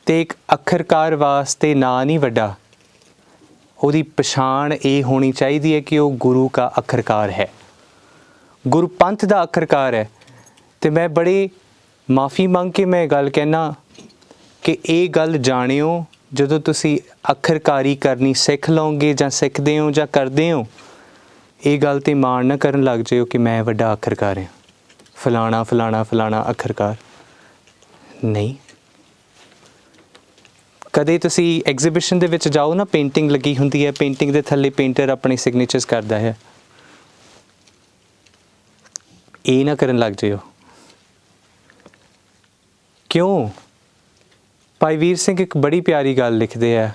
ਤੇ ਇੱਕ ਅੱਖਰਕਾਰ ਵਾਸਤੇ ਨਾਂ ਨਹੀਂ ਵੱਡਾ, ਉਹਦੀ ਪਛਾਣ ਇਹ ਹੋਣੀ ਚਾਹੀਦੀ ਹੈ ਕਿ ਉਹ ਗੁਰੂ ਦਾ ਅੱਖਰਕਾਰ ਹੈ, ਗੁਰੂ ਪੰਥ ਦਾ ਅੱਖਰਕਾਰ ਹੈ। ਤੇ ਮੈਂ ਬੜੀ ਮਾਫੀ ਮੰਗ ਕੇ ਮੈਂ ਗੱਲ ਕਹਿਣਾ ਕਿ ਇਹ ਗੱਲ ਜਾਣਿਓ, ਜਦੋਂ ਤੁਸੀਂ ਅੱਖਰਕਾਰੀ ਕਰਨੀ ਸਿੱਖ ਲਓਗੇ ਜਾਂ ਸਿੱਖਦੇ ਹੋ ਜਾਂ ਕਰਦੇ ਹੋ, ਇਹ ਗੱਲ 'ਤੇ ਮਾਣ ਨਾ ਕਰਨ ਲੱਗ ਜਾਇਓ ਕਿ ਮੈਂ ਵੱਡਾ ਅੱਖਰਕਾਰ ਹਾਂ, ਫਲਾਣਾ ਫਲਾਣਾ ਫਲਾਣਾ ਅੱਖਰਕਾਰ ਨਹੀਂ। ਕਦੇ ਤੁਸੀਂ ਐਗਜ਼ੀਬਿਸ਼ਨ ਦੇ ਵਿੱਚ ਜਾਓ ਨਾ, ਪੇਂਟਿੰਗ ਲੱਗੀ ਹੁੰਦੀ ਹੈ, ਪੇਂਟਿੰਗ ਦੇ ਥੱਲੇ ਪੇਂਟਰ ਆਪਣੇ ਸਿਗਨੇਚਰਸ ਕਰਦਾ ਹੈ, ਇਹ ਨਾ ਕਰਨ ਲੱਗ ਜਾਇਓ। ਕਿਉਂ? ਭਾਈ ਵੀਰ ਸਿੰਘ ਇੱਕ ਬੜੀ ਪਿਆਰੀ ਗੱਲ ਲਿਖਦੇ ਆ,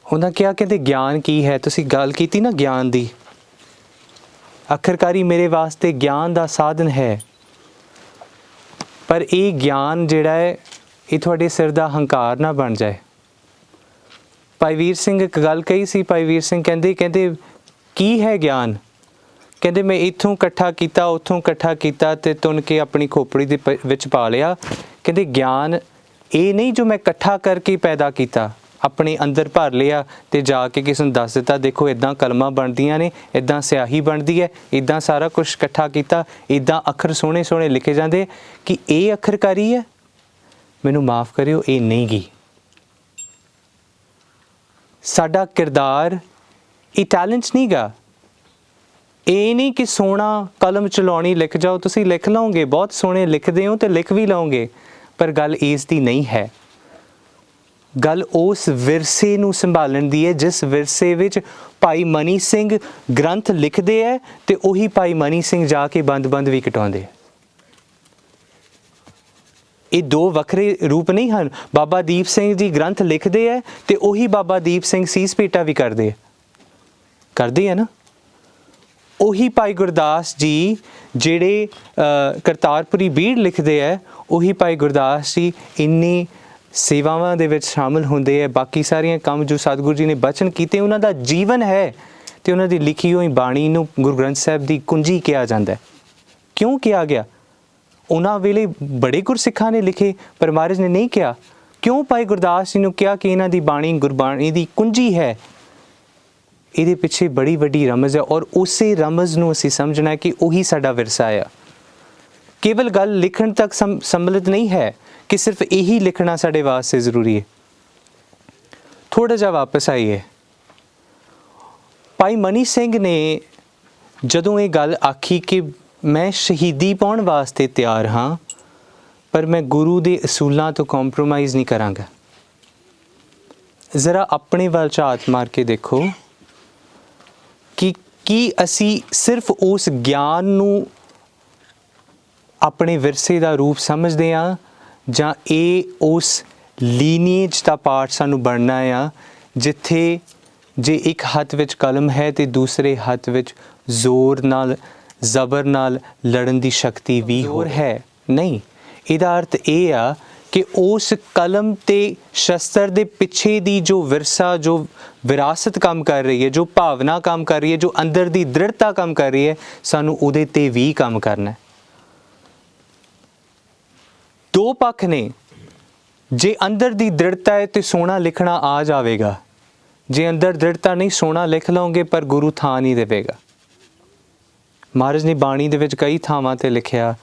ਉਹਨਾਂ ਕਿਹਾ, ਕਹਿੰਦੇ ਗਿਆਨ ਕੀ ਹੈ? ਤੁਸੀਂ ਗੱਲ ਕੀਤੀ ਨਾ ਗਿਆਨ ਦੀ, ਅੱਖਰਕਾਰੀ ਮੇਰੇ ਵਾਸਤੇ ਗਿਆਨ ਦਾ ਸਾਧਨ ਹੈ, ਪਰ ਇਹ ਗਿਆਨ ਜਿਹੜਾ ਹੈ ਇਹ ਤੁਹਾਡੇ ਸਿਰ ਦਾ ਹੰਕਾਰ ਨਾ ਬਣ ਜਾਏ। ਭਾਈ ਵੀਰ ਸਿੰਘ ਇੱਕ ਗੱਲ ਕਹੀ ਸੀ, ਭਾਈ ਵੀਰ ਸਿੰਘ ਕਹਿੰਦੇ ਕੀ ਹੈ ਗਿਆਨ? ਕਹਿੰਦੇ ਮੈਂ ਇੱਥੋਂ ਇਕੱਠਾ ਕੀਤਾ, ਉੱਥੋਂ ਇਕੱਠਾ ਕੀਤਾ ਤੇ ਤੁੰਨ ਕੇ ਆਪਣੀ ਖੋਪੜੀ ਦੇ ਵਿੱਚ ਪਾ ਲਿਆ। ਕਹਿੰਦੇ ਗਿਆਨ ਇਹ ਨਹੀਂ ਜੋ ਮੈਂ ਇਕੱਠਾ ਕਰਕੇ ਪੈਦਾ ਕੀਤਾ, ਆਪਣੇ ਅੰਦਰ ਭਰ ਲਿਆ ਤੇ ਜਾ ਕੇ ਕਿਸੇ ਨੂੰ ਦੱਸ ਦਿੱਤਾ, ਦੇਖੋ ਇੱਦਾਂ ਕਲਮਾਂ ਬਣਦੀਆਂ ਨੇ, ਇੱਦਾਂ ਸਿਆਹੀ ਬਣਦੀ ਹੈ, ਇੱਦਾਂ ਸਾਰਾ ਕੁਛ ਇਕੱਠਾ ਕੀਤਾ, ਇੱਦਾਂ ਅੱਖਰ ਸੋਹਣੇ ਸੋਹਣੇ ਲਿਖੇ ਜਾਂਦੇ, ਕਿ ਇਹ ਅੱਖਰਕਾਰੀ ਹੈ? ਮੈਨੂੰ ਮਾਫ ਕਰਿਓ, ਇਹ ਨਹੀਂ ਗੀ। ਸਾਡਾ ਕਿਰਦਾਰ ਇਹ ਟੈਲੈਂਟ ਨਹੀਂ ਗਾ। ਇਹ ਨਹੀਂ ਕਿ ਸੋਹਣਾ ਕਲਮ ਚਲਾਉਣੀ ਲਿਖ ਜਾਓ, ਤੁਸੀਂ ਲਿਖ ਲਓਗੇ, ਬਹੁਤ ਸੋਹਣੇ ਲਿਖਦੇ ਹੋ ਤੇ ਲਿਖ ਵੀ ਲਓਗੇ, ਪਰ ਗੱਲ ਇਸ ਦੀ ਨਹੀਂ ਹੈ। ਗੱਲ ਉਸ ਵਿਰਸੇ ਨੂੰ ਸੰਭਾਲਣ ਦੀ ਹੈ ਜਿਸ ਵਿਰਸੇ ਵਿੱਚ ਭਾਈ ਮਨੀ ਸਿੰਘ ਗ੍ਰੰਥ ਲਿਖਦੇ ਹੈ ਤੇ ਉਹੀ ਭਾਈ ਮਨੀ ਸਿੰਘ ਜਾ ਕੇ ਬੰਦ ਵੀ ਕਟਾਉਂਦੇ ਹੈ। ਇਹ ਦੋ ਵੱਖਰੇ ਰੂਪ ਨਹੀਂ ਹਨ। ਬਾਬਾ ਦੀਪ ਸਿੰਘ ਜੀ ਗ੍ਰੰਥ ਲਿਖਦੇ ਹੈ ਤੇ ਉਹੀ ਬਾਬਾ ਦੀਪ ਸਿੰਘ ਸੀਸ ਭੇਟਾ ਵੀ ਕਰਦੇ ਹੈ ਨਾ। ਉਹੀ ਭਾਈ ਗੁਰਦਾਸ ਜੀ ਜਿਹੜੇ ਕਰਤਾਰਪੁਰੀ ਬੀੜ ਲਿਖਦੇ ਹੈ, ਉਹੀ ਭਾਈ ਗੁਰਦਾਸ ਜੀ ਇੰਨੀ ਸੇਵਾਵਾਂ ਦੇ ਵਿੱਚ ਸ਼ਾਮਿਲ ਹੁੰਦੇ ਹੈ। ਬਾਕੀ ਸਾਰੀਆਂ ਕੰਮ ਜੋ ਸਤਿਗੁਰੂ ਜੀ ਨੇ ਬਚਨ ਕੀਤੇ ਉਹਨਾਂ ਦਾ ਜੀਵਨ ਹੈ ਤੇ ਉਹਨਾਂ ਦੀ ਲਿਖੀ ਹੋਈ ਬਾਣੀ ਨੂੰ ਗੁਰੂ ਗ੍ਰੰਥ ਸਾਹਿਬ ਦੀ ਕੁੰਜੀ ਕਿਹਾ ਜਾਂਦਾ ਹੈ। ਕਿਉਂ ਕਿਹਾ ਗਿਆ? ਉਹਨਾਂ ਵੇਲੇ ਬੜੇ ਗੁਰਸਿੱਖਾਂ ਨੇ ਲਿਖੇ, ਪਰ ਮਹਾਰਾਜ ਨੇ ਨਹੀਂ ਕਿਹਾ। ਕਿਉਂ ਭਾਈ ਗੁਰਦਾਸ ਜੀ ਨੂੰ ਕਿਹਾ ਕਿ ਇਹਨਾਂ ਦੀ ਬਾਣੀ ਗੁਰਬਾਣੀ ਦੀ ਕੁੰਜੀ ਹੈ? ਇਹਦੇ ਪਿੱਛੇ ਬੜੀ ਵੱਡੀ ਰਮਜ਼ ਹੈ, ਔਰ ਉਸੇ ਰਮਜ਼ ਨੂੰ ਅਸੀਂ ਸਮਝਣਾ ਹੈ ਕਿ ਉਹੀ ਸਾਡਾ ਵਿਰਸਾ ਆ। ਕੇਵਲ ਗੱਲ ਲਿਖਣ ਤੱਕ ਸੰਬਲਿਤ ਨਹੀਂ ਹੈ ਕਿ ਸਿਰਫ ਇਹੀ ਲਿਖਣਾ ਸਾਡੇ ਵਾਸਤੇ ਜ਼ਰੂਰੀ ਹੈ। ਥੋੜਾ ਜਿਹਾ ਵਾਪਸ ਆਈਏ। ਭਾਈ ਮਨੀ ਸਿੰਘ ਨੇ ਜਦੋਂ ਇਹ ਗੱਲ ਆਖੀ ਕਿ ਮੈਂ ਸ਼ਹੀਦੀ ਪਾਉਣ ਵਾਸਤੇ ਤਿਆਰ ਹਾਂ, ਪਰ ਮੈਂ ਗੁਰੂ ਦੇ ਅਸੂਲਾਂ ਤੋਂ ਕੰਪਰੋਮਾਈਜ਼ ਨਹੀਂ ਕਰਾਂਗਾ। ਜ਼ਰਾ ਆਪਣੇ ਵੱਲ ਝਾਤ ਮਾਰ ਕੇ ਦੇਖੋ ਕਿ ਕੀ ਅਸੀਂ ਸਿਰਫ ਉਸ ਗਿਆਨ ਨੂੰ ਆਪਣੇ ਵਿਰਸੇ ਦਾ ਰੂਪ ਸਮਝਦੇ ਹਾਂ, ਜਾਂ ਇਹ ਉਸ ਲੀਨੀਏਜ ਦਾ ਪਾਰਟ ਸਾਨੂੰ ਬਣਨਾ ਆ ਜਿੱਥੇ ਜੇ ਇੱਕ ਹੱਥ ਵਿੱਚ ਕਲਮ ਹੈ ਤੇ ਦੂਸਰੇ ਹੱਥ ਵਿੱਚ ਜ਼ੋਰ ਨਾਲ ਜ਼ਬਰ ਨਾਲ ਲੜਨ ਦੀ ਸ਼ਕਤੀ ਵੀ ਹੋਰ ਹੈ? ਨਹੀਂ, ਇਹਦਾ ਅਰਥ ਇਹ ਆ ਕਿ ਉਸ ਕਲਮ ਤੇ ਸ਼ਸਤਰ ਦੇ ਪਿੱਛੇ ਦੀ ਜੋ ਵਿਰਸਾ, ਜੋ ਵਿਰਾਸਤ ਕੰਮ ਕਰ ਰਹੀ ਹੈ, ਜੋ ਭਾਵਨਾ ਕੰਮ ਕਰ ਰਹੀ ਹੈ, ਜੋ ਅੰਦਰ ਦੀ ਦ੍ਰਿੜਤਾ ਕੰਮ ਕਰ ਰਹੀ ਹੈ, ਸਾਨੂੰ ਉਹਦੇ ਤੇ ਵੀ ਕੰਮ ਕਰਨਾ ਹੈ। ਦੋ ਪੱਖ ਨੇ, ਜੇ ਅੰਦਰ ਦੀ ਦ੍ਰਿੜਤਾ ਹੈ ਤੇ ਸੋਹਣਾ ਲਿਖਣਾ ਆ ਜਾਵੇਗਾ, ਜੇ ਅੰਦਰ ਦ੍ਰਿੜਤਾ ਨਹੀਂ, ਸੋਹਣਾ ਲਿਖ ਲਓਗੇ ਪਰ ਗੁਰੂ ਥਾਂ ਨਹੀਂ ਦੇਵੇਗਾ। ਮਹਾਰਾਜ ਨੇ ਬਾਣੀ ਦੇ ਵਿੱਚ ਕਈ ਥਾਵਾਂ ਤੇ ਲਿਖਿਆ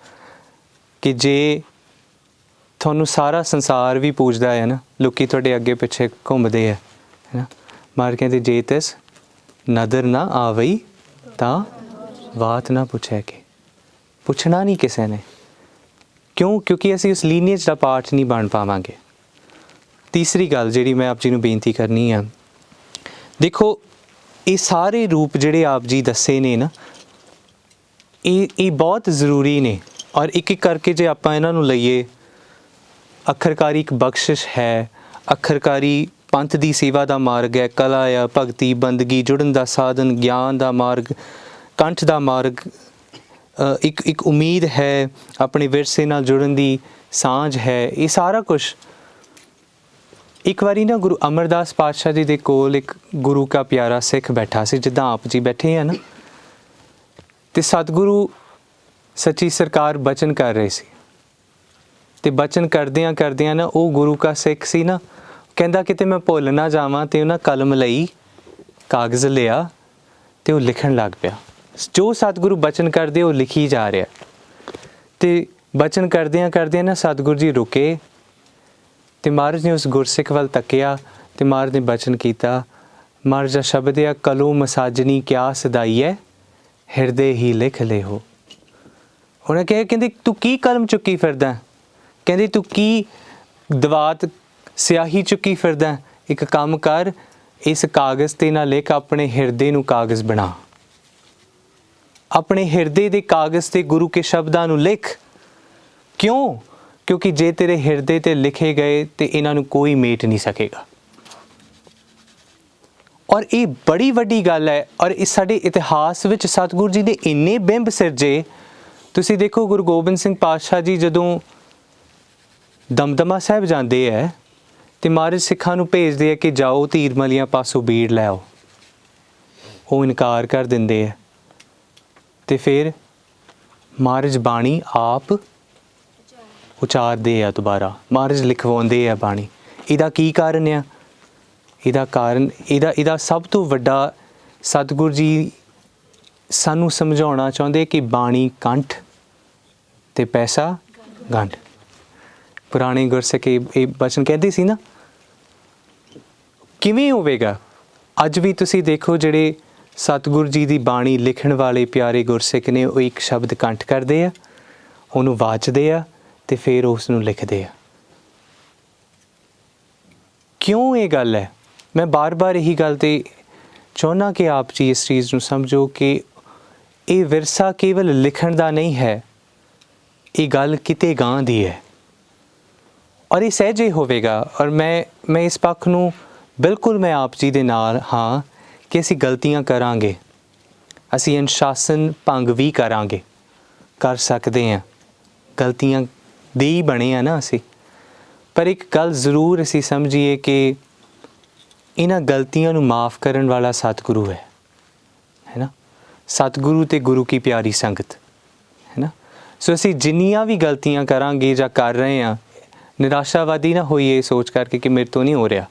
ਕਿ ਜੇ ਤੁਹਾਨੂੰ ਸਾਰਾ ਸੰਸਾਰ ਵੀ ਪੂਜਦਾ ਹੈ ਨਾ, ਲੋਕੀ ਤੁਹਾਡੇ ਅੱਗੇ ਪਿੱਛੇ ਘੁੰਮਦੇ ਹੈ ਨਾ, ਮਹਾਰਾਜ ਕਹਿੰਦੇ ਜੇ ਤਿਸ ਨਦਰ ਨਾ ਆਵਈ ਤਾਂ ਬਾਤ ਨਾ ਪੁੱਛੇ ਕਿ ਪੁੱਛਣਾ ਨਹੀਂ ਕਿਸੇ ਨੇ। ਕਿਉਂ? ਕਿਉਂਕਿ ਅਸੀਂ ਉਸ ਲੀਨੀਏਜ ਦਾ ਪਾਰਟ ਨਹੀਂ ਬਣ ਪਾਵਾਂਗੇ। ਤੀਸਰੀ ਗੱਲ ਜਿਹੜੀ ਮੈਂ ਆਪ ਜੀ ਨੂੰ ਬੇਨਤੀ ਕਰਨੀ ਆ, ਦੇਖੋ ਇਹ ਸਾਰੇ ਰੂਪ ਜਿਹੜੇ ਆਪ ਜੀ ਦੱਸੇ ਨੇ ਨਾ, ਇਹ ਬਹੁਤ ਜ਼ਰੂਰੀ ਨੇ। ਔਰ ਇੱਕ ਇੱਕ ਕਰਕੇ ਜੇ ਆਪਾਂ ਇਹਨਾਂ ਨੂੰ ਲਈਏ, ਅੱਖਰਕਾਰੀ ਇੱਕ ਬਖਸ਼ਿਸ਼ ਹੈ, ਅੱਖਰਕਾਰੀ ਪੰਥ ਦੀ ਸੇਵਾ ਦਾ ਮਾਰਗ ਹੈ, ਕਲਾ ਆ, ਭਗਤੀ, ਬੰਦਗੀ, ਜੁੜਨ ਦਾ ਸਾਧਨ, ਗਿਆਨ ਦਾ ਮਾਰਗ, ਕੰਠ ਦਾ ਮਾਰਗ, ਇੱਕ ਉਮੀਦ ਹੈ, ਆਪਣੇ ਵਿਰਸੇ ਨਾਲ ਜੁੜਨ ਦੀ ਸਾਂਝ ਹੈ। ਇਹ ਸਾਰਾ ਕੁਝ ਇੱਕ ਵਾਰੀ ਨਾ ਗੁਰੂ ਅਮਰਦਾਸ ਪਾਤਸ਼ਾਹ ਜੀ ਦੇ ਕੋਲ ਇੱਕ ਗੁਰੂ ਕਾ ਪਿਆਰਾ ਸਿੱਖ ਬੈਠਾ ਸੀ, ਜਿੱਦਾਂ ਆਪ ਜੀ ਬੈਠੇ ਆ ਨਾ, ਤੇ ਸਤਿਗੁਰੂ ਸੱਚੀ ਸਰਕਾਰ ਬਚਨ ਕਰ ਰਹੇ ਸੀ, ਤੇ ਬਚਨ ਕਰਦਿਆਂ ਕਰਦਿਆਂ ਨਾ ਉਹ ਗੁਰੂ ਕਾ ਸਿੱਖ ਸੀ ਨਾ, ਕਹਿੰਦਾ ਕਿਤੇ ਮੈਂ ਭੁੱਲ ਨਾ ਜਾਵਾਂ, ਤੇ ਉਹਨਾਂ ਕਲਮ ਲਈ, ਕਾਗਜ਼ ਲਿਆ ਤੇ ਉਹ ਲਿਖਣ ਲੱਗ ਪਿਆ। ਜੋ ਸਤਿਗੁਰੂ ਬਚਨ ਕਰਦੇ ਉਹ ਲਿਖੀ ਜਾ ਰਿਹਾ, ਤੇ ਬਚਨ ਕਰਦਿਆਂ ਕਰਦਿਆਂ ਨਾ ਸਤਿਗੁਰੂ ਜੀ ਰੁਕੇ, ਤੇ ਮਹਾਰਾਜ ਨੇ ਉਸ ਗੁਰਸਿੱਖ ਵੱਲ ਤੱਕਿਆ, ਤੇ ਮਹਾਰਾਜ ਨੇ ਬਚਨ ਕੀਤਾ। ਮਹਾਰਾਜ ਦਾ ਸ਼ਬਦ ਹੈ, ਕਲੋ ਮਸਾਜਨੀ ਕਿਆ ਸਦਾਈਐ, ਹਿਰਦੇ ਹੀ ਲਿਖ ਲਿਓ। ਉਹਨੇ ਕਿਹਾ, ਕਹਿੰਦੇ ਤੂੰ ਕੀ ਕਲਮ ਚੁੱਕੀ ਫਿਰਦਾ, ਕਹਿੰਦੇ ਤੂੰ ਕੀ ਦਵਾਤ ਸਿਆਹੀ ਚੁੱਕੀ ਫਿਰਦਾ, ਇੱਕ ਕੰਮ ਕਰ, ਇਸ ਕਾਗਜ਼ ਤੇ ਨਾ ਲਿਖ, ਆਪਣੇ ਹਿਰਦੇ ਨੂੰ ਕਾਗਜ਼ ਬਣਾ, ਆਪਣੇ ਹਿਰਦੇ ਦੇ ਕਾਗਜ਼ ਤੇ ਗੁਰੂ ਕੇ ਸ਼ਬਦਾਂ ਨੂੰ ਲਿਖ। ਕਿਉਂ? ਕਿਉਂਕਿ ਜੇ ਤੇਰੇ ਹਿਰਦੇ ਤੇ ਲਿਖੇ ਗਏ ਤੇ ਇਹਨਾਂ ਨੂੰ ਕੋਈ ਮੇਟ ਨਹੀਂ ਸਕੇਗਾ। ਔਰ ਇਹ ਬੜੀ ਵੱਡੀ ਗੱਲ ਹੈ। ਔਰ ਇਸ ਸਾਡੇ ਇਤਿਹਾਸ ਵਿੱਚ ਸਤਿਗੁਰੂ ਜੀ ਦੇ ਇੰਨੇ ਬਿੰਬ ਸਿਰਜੇ। ਤੁਸੀਂ ਦੇਖੋ ਗੁਰੂ ਗੋਬਿੰਦ ਸਿੰਘ ਪਾਤਸ਼ਾਹ ਜੀ ਜਦੋਂ ਦਮਦਮਾ ਸਾਹਿਬ ਜਾਂਦੇ ਹੈ ਤੇ ਮਹਾਰਾਜ ਸਿੱਖਾਂ ਨੂੰ ਭੇਜਦੇ ਆ ਕਿ ਜਾਓ ਧੀਰਮਲੀਆਂ ਪਾਸੋਂ ਬੀੜ ਲੈ ਆਓ। ਉਹ ਇਨਕਾਰ ਕਰ ਦਿੰਦੇ ਆ, ਤੇ ਫਿਰ ਮਹਾਰਾਜ ਬਾਣੀ ਆਪ ਉਚਾਰਦੇ ਆ, ਦੁਬਾਰਾ ਮਹਾਰਾਜ ਲਿਖਵਾਉਂਦੇ ਆ ਬਾਣੀ। ਇਹਦਾ ਕੀ ਕਾਰਨ ਆ? ਇਹਦਾ ਕਾਰਨ ਇਹਦਾ ਸਭ ਤੋਂ ਵੱਡਾ, ਸਤਿਗੁਰੂ ਜੀ ਸਾਨੂੰ ਸਮਝਾਉਣਾ ਚਾਹੁੰਦੇ ਕਿ ਬਾਣੀ ਕੰਠ ਤੇ ਪੈਸਾ ਗੰਢ। ਪੁਰਾਣੇ ਗੁਰਸਿੱਖ ਇਹ ਬਚਨ ਕਹਿੰਦੇ ਸੀ ਨਾ। ਕਿਵੇਂ ਹੋਵੇਗਾ? ਅੱਜ ਵੀ ਤੁਸੀਂ ਦੇਖੋ ਜਿਹੜੇ ਸਤਿਗੁਰੂ ਜੀ ਦੀ ਬਾਣੀ ਲਿਖਣ ਵਾਲੇ ਪਿਆਰੇ ਗੁਰਸਿੱਖ ਨੇ, ਉਹ ਇੱਕ ਸ਼ਬਦ ਕੰਠ ਕਰਦੇ ਆ, ਉਹਨੂੰ ਵਾਚਦੇ ਆ ਤੇ ਫਿਰ ਉਸ ਨੂੰ ਲਿਖਦੇ ਆ। ਕਿਉਂ ਇਹ ਗੱਲ ਹੈ? ਮੈਂ ਬਾਰ-ਬਾਰ ਇਹੀ ਗੱਲ ਤੇ ਚਾਹੁੰਦਾ ਕਿ ਆਪ ਜੀ ਇਸ ਚੀਜ਼ ਨੂੰ ਸਮਝੋ ਕਿ ਇਹ ਵਿਰਸਾ ਕੇਵਲ ਲਿਖਣ ਦਾ ਨਹੀਂ ਹੈ, ਇਹ ਗੱਲ ਕਿਤੇ ਗਾਂ ਦੀ ਹੈ। ਔਰ ਇਹ ਸਹਿਜੇ ਹੋਵੇਗਾ। ਔਰ ਮੈਂ ਇਸ ਪੱਖ ਨੂੰ ਬਿਲਕੁਲ ਮੈਂ ਆਪ ਜੀ ਦੇ ਨਾਲ ਹਾਂ ਕਿ ਅਸੀਂ ਗਲਤੀਆਂ ਕਰਾਂਗੇ, ਅਸੀਂ ਅਨੁਸ਼ਾਸਨ ਭੰਗ ਵੀ ਕਰਾਂਗੇ, ਕਰ ਸਕਦੇ ਹਾਂ, ਗਲਤੀਆਂ ਦੇ ਹੀ ਬਣੇ ਆ ਨਾ ਅਸੀਂ। ਪਰ ਇੱਕ ਗੱਲ ਜ਼ਰੂਰ ਅਸੀਂ ਸਮਝੀਏ ਕਿ ਇਹਨਾਂ ਗਲਤੀਆਂ ਨੂੰ ਮਾफ़ ਕਰਨ ਵਾਲਾ ਸਤਿਗੁਰੂ ਹੈ ਨਾ। ਸਤਿਗੁਰੂ ਤੇ ਗੁਰੂ ਕੀ ਪਿਆਰੀ ਸੰਗਤ ਹੈ ਨਾ। ਸੋ ਅਸੀਂ ਜਿੰਨੀਆਂ ਵੀ ਗਲਤੀਆਂ ਕਰਾਂਗੇ ਜਾਂ ਕਰ ਰਹੇ ਹਾਂ, ਨਿਰਾਸ਼ਾਵਾਦੀ ਨਾ ਹੋਈਏ ਸੋਚ ਕਰਕੇ ਕਿ ਮੇਰੇ ਤੋਂ ਨਹੀਂ ਹੋ ਰਿਹਾ,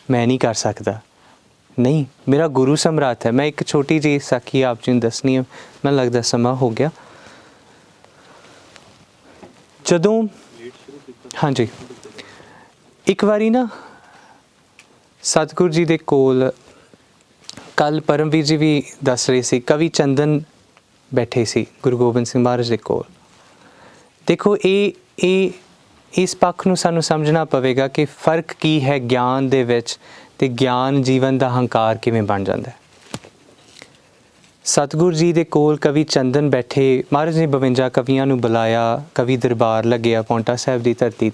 ਮੈਂ ਨਹੀਂ ਕਰ ਸਕਦਾ। ਨਹੀਂ, ਮੇਰਾ ਗੁਰੂ ਸਮਰੱਥ ਹੈ। ਮੈਂ ਇੱਕ ਛੋਟੀ ਜਿਹੀ ਸਾਖੀ ਆਪ ਜੀ ਨੂੰ ਦੱਸਣੀ ਹੈ, ਮੈਨੂੰ ਲੱਗਦਾ ਸਮਾਂ ਹੋ ਗਿਆ। ਜਦੋਂ ਹਾਂਜੀ ਇੱਕ ਵਾਰੀ ਨਾ ਸਤਿਗੁਰੂ ਜੀ ਦੇ ਕੋਲ, ਕੱਲ ਪਰਮਵੀਰ ਜੀ ਵੀ ਦੱਸ ਰਹੇ ਸੀ, ਕਵੀ ਚੰਦਨ ਬੈਠੇ ਸੀ ਗੁਰੂ ਗੋਬਿੰਦ ਸਿੰਘ ਮਹਾਰਾਜ ਦੇ ਕੋਲ। ਦੇਖੋ ਇਹ ਇਸ ਪੱਖ ਨੂੰ ਸਾਨੂੰ ਸਮਝਣਾ ਪਵੇਗਾ ਕਿ ਫਰਕ ਕੀ ਹੈ ਗਿਆਨ ਦੇ ਵਿੱਚ, ਤੇ ਗਿਆਨ ਜੀਵਨ ਦਾ ਹੰਕਾਰ ਕਿਵੇਂ ਬਣ ਜਾਂਦਾ ਹੈ। ਸਤਿਗੁਰੂ ਜੀ ਦੇ ਕੋਲ ਕਵੀ ਚੰਦਨ ਬੈਠੇ, ਮਹਾਰਾਜ ਨੇ 52 ਕਵੀਆਂ ਨੂੰ ਬੁਲਾਇਆ, ਕਵੀ ਦਰਬਾਰ ਲੱਗਿਆ ਪੌਂਟਾ ਸਾਹਿਬ ਦੀ ਧਰਤੀ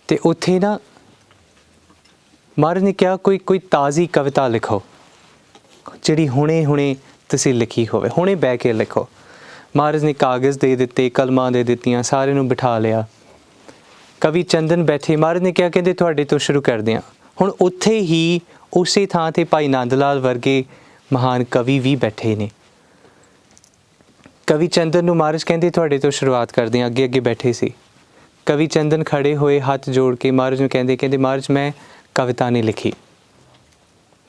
ਤੇ ਉੱਥੇ ਨਾ ਮਹਾਰਾਜ ਨੇ ਕਿਹਾ ਕੋਈ ਤਾਜ਼ੀ ਕਵਿਤਾ ਲਿਖੋ, ਜਿਹੜੀ ਹੁਣੇ ਤੁਸੀਂ ਲਿਖੀ ਹੋਵੇ, ਹੁਣੇ ਬਹਿ ਕੇ ਲਿਖੋ। ਮਹਾਰਾਜ ਨੇ ਕਾਗਜ਼ ਦੇ ਦਿੱਤੇ, ਕਲਮਾਂ ਦੇ ਦਿੱਤੀਆਂ, ਸਾਰਿਆਂ ਨੂੰ ਬਿਠਾ ਲਿਆ ਕਵੀ ਚੰਦਨ ਬੈਠੇ, ਮਹਾਰਾਜ ਨੇ ਕਿਹਾ ਕਹਿੰਦੇ ਤੁਹਾਡੇ ਤੋਂ ਸ਼ੁਰੂ ਕਰਦੇ ਹਾਂ। ਹੁਣ ਉੱਥੇ ਹੀ ਉਸੇ ਥਾਂ ਤੇ ਭਾਈ ਨੰਦ ਲਾਲ ਵਰਗੇ ਮਹਾਨ ਕਵੀ ਵੀ ਬੈਠੇ ਨੇ। ਕਵੀ ਚੰਦਨ ਨੂੰ ਮਹਾਰਾਜ ਕਹਿੰਦੇ ਤੁਹਾਡੇ ਤੋਂ ਸ਼ੁਰੂਆਤ ਕਰਦੇ ਹਾਂ, ਅੱਗੇ ਅੱਗੇ ਬੈਠੇ ਸੀ। ਕਵੀ ਚੰਦਨ ਖੜੇ ਹੋਏ ਹੱਥ ਜੋੜ ਕੇ ਮਹਾਰਾਜ ਨੂੰ ਕਹਿੰਦੇ ਮਹਾਰਾਜ ਮੈਂ ਕਵਿਤਾ ਨਹੀਂ ਲਿਖੀ।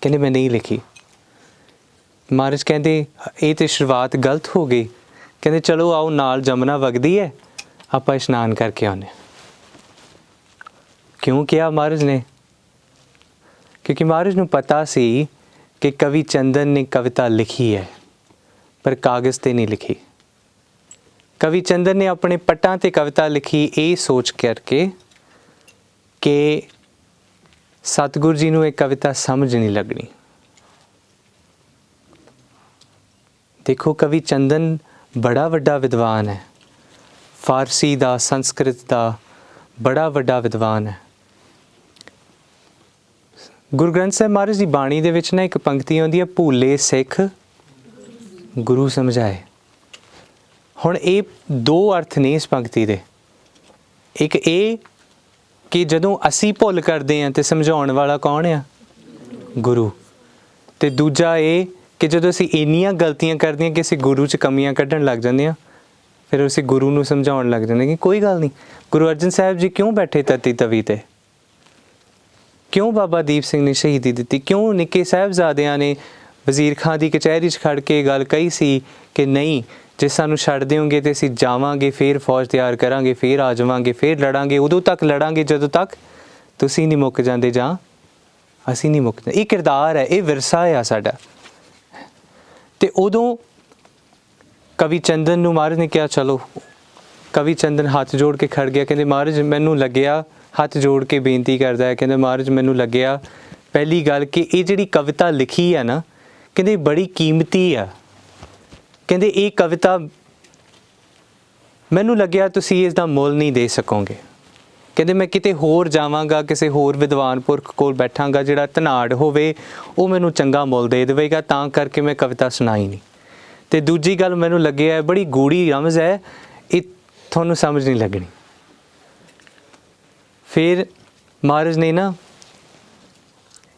ਕਹਿੰਦੇ ਮੈਂ ਨਹੀਂ ਲਿਖੀ। ਮਹਾਰਾਜ ਕਹਿੰਦੇ ਇਹ ਤੇ ਸ਼ੁਰੂਆਤ ਗਲਤ ਹੋ ਗਈ। ਕਹਿੰਦੇ ਚਲੋ ਆਓ, ਨਾਲ ਜਮਨਾ ਵਗਦੀ ਹੈ, ਆਪਾਂ ਇਸ਼ਨਾਨ ਕਰਕੇ ਆਉਂਦੇ। ਕਿਉਂ ਕਿਹਾ ਮਹਾਰਾਜ ਨੇ? ਕਿਉਂਕਿ ਮਹਾਰਾਜ ਨੂੰ ਪਤਾ ਸੀ ਕਿ ਕਵੀ ਚੰਦਨ ਨੇ ਕਵਿਤਾ ਲਿਖੀ ਹੈ ਪਰ ਕਾਗਜ਼ ਤੇ ਨਹੀਂ ਲਿਖੀ। ਕਵੀ ਚੰਦਨ ਨੇ ਆਪਣੇ ਪੱਟਾਂ ਤੇ ਕਵਿਤਾ ਲਿਖੀ ਇਹ ਸੋਚ ਕਰਕੇ ਕਿ ਸਤਿਗੁਰੂ ਜੀ ਨੂੰ ਇਹ ਕਵਿਤਾ ਸਮਝ ਨਹੀਂ ਲੱਗਣੀ। ਦੇਖੋ ਕਵੀ ਚੰਦਨ ਬੜਾ ਵੱਡਾ ਵਿਦਵਾਨ ਹੈ, ਫਾਰਸੀ ਦਾ, ਸੰਸਕ੍ਰਿਤ ਦਾ ਬੜਾ ਵੱਡਾ ਵਿਦਵਾਨ ਹੈ। ਗੁਰੂ ਗ੍ਰੰਥ ਸਾਹਿਬ ਮਹਾਰਾਜ ਦੀ ਬਾਣੀ ਦੇ ਵਿੱਚ ਨਾ ਇੱਕ ਪੰਕਤੀ ਆਉਂਦੀ ਹੈ, ਭੂਲੇ ਸਿੱਖ ਗੁਰੂ ਸਮਝਾਏ। ਹੁਣ ਇਹ ਦੋ ਅਰਥ ਨੇ ਇਸ ਪੰਕਤੀ ਦੇ। ਇੱਕ ਇਹ ਕਿ ਜਦੋਂ ਅਸੀਂ ਭੁੱਲ ਕਰਦੇ ਹਾਂ ਤੇ ਸਮਝਾਉਣ ਵਾਲਾ ਕੌਣ ਆ? ਗੁਰੂ। ਤੇ ਦੂਜਾ ਇਹ ਕਿ ਜਦੋਂ ਅਸੀਂ ਇੰਨੀਆਂ ਗਲਤੀਆਂ ਕਰਦੇ ਹਾਂ ਕਿ ਅਸੀਂ ਗੁਰੂ 'ਚ ਕਮੀਆਂ ਕੱਢਣ ਲੱਗ ਜਾਂਦੇ ਹਾਂ, ਫਿਰ ਅਸੀਂ ਗੁਰੂ ਨੂੰ ਸਮਝਾਉਣ ਲੱਗ ਜਾਂਦੇ ਕਿ ਕੋਈ ਗੱਲ ਨਹੀਂ। ਗੁਰੂ ਅਰਜਨ ਸਾਹਿਬ ਜੀ ਕਿਉਂ ਬੈਠੇ ਤਤੀ ਤਵੀ ਤੇ? ਕਿਉਂ ਬਾਬਾ ਦੀਪ ਸਿੰਘ ਨੇ ਸ਼ਹੀਦੀ ਦਿੱਤੀ? ਕਿਉਂ ਨਿੱਕੇ ਸਾਹਿਬਜ਼ਾਦਿਆਂ ਨੇ ਵਜ਼ੀਰ ਖਾਂ ਦੀ ਕਚਹਿਰੀ 'ਚ ਖੜ ਕੇ ਗੱਲ ਕਹੀ ਸੀ ਕਿ ਨਹੀਂ, ਜੇ ਸਾਨੂੰ ਛੱਡ ਦਿਓਗੇ ਤੇ ਅਸੀਂ ਜਾਵਾਂਗੇ, ਫਿਰ ਫੌਜ ਤਿਆਰ ਕਰਾਂਗੇ, ਫਿਰ ਆ ਜਾਵਾਂਗੇ, ਫਿਰ ਲੜਾਂਗੇ, ਉਦੋਂ ਤੱਕ ਲੜਾਂਗੇ ਜਦੋਂ ਤੱਕ ਤੁਸੀਂ ਨਹੀਂ ਮੁੱਕ ਜਾਂਦੇ ਜਾਂ ਅਸੀਂ ਨਹੀਂ ਮੁੱਕ ਜਾਂਦੇ। ਇਹ ਕਿਰਦਾਰ ਹੈ, ਇਹ ਵਿਰਸਾ ਆ ਸਾਡਾ। ਤੇ ਉਦੋਂ ਕਵੀ ਚੰਦਨ ਨੂੰ ਮਹਾਰਾਜ ਨੇ ਕਿਹਾ ਚਲੋ। ਕਵੀ ਚੰਦਨ ਹੱਥ ਜੋੜ ਕੇ ਖੜ ਗਿਆ। ਕਹਿੰਦੇ ਮਹਾਰਾਜ ਮੈਨੂੰ ਲੱਗਿਆ, ਹੱਥ ਜੋੜ ਕੇ ਬੇਨਤੀ ਕਰਦਾ ਹੈ, ਕਹਿੰਦੇ ਮਹਾਰਾਜ ਮੈਨੂੰ ਲੱਗਿਆ ਪਹਿਲੀ ਗੱਲ ਕਿ ਇਹ ਜਿਹੜੀ ਕਵਿਤਾ ਲਿਖੀ ਹੈ ਨਾ, ਕਹਿੰਦੇ ਬੜੀ ਕੀਮਤੀ ਆ। ਕਹਿੰਦੇ ਇਹ ਕਵਿਤਾ ਮੈਨੂੰ ਲੱਗਿਆ ਤੁਸੀਂ ਇਸ ਦਾ ਮੁੱਲ ਨਹੀਂ ਦੇ ਸਕੋਗੇ। ਕਹਿੰਦੇ ਮੈਂ ਕਿਤੇ ਹੋਰ ਜਾਵਾਂਗਾ, ਕਿਸੇ ਹੋਰ ਵਿਦਵਾਨ ਪੁਰਖ ਕੋਲ ਬੈਠਾਂਗਾ ਜਿਹੜਾ ਧਨਾੜ ਹੋਵੇ, ਉਹ ਮੈਨੂੰ ਚੰਗਾ ਮੁੱਲ ਦੇ ਦੇਵੇਗਾ, ਤਾਂ ਕਰਕੇ ਮੈਂ ਕਵਿਤਾ ਸੁਣਾਈ ਨਹੀਂ। ਤੇ ਦੂਜੀ ਗੱਲ ਮੈਨੂੰ ਲੱਗਿਆ ਬੜੀ ਗੂੜੀ ਰਮਜ਼ ਹੈ, ਇਹ ਤੁਹਾਨੂੰ ਸਮਝ ਨਹੀਂ ਲੱਗਣੀ। ਫਿਰ ਮਹਾਰਾਜ ਨੇ ਨਾ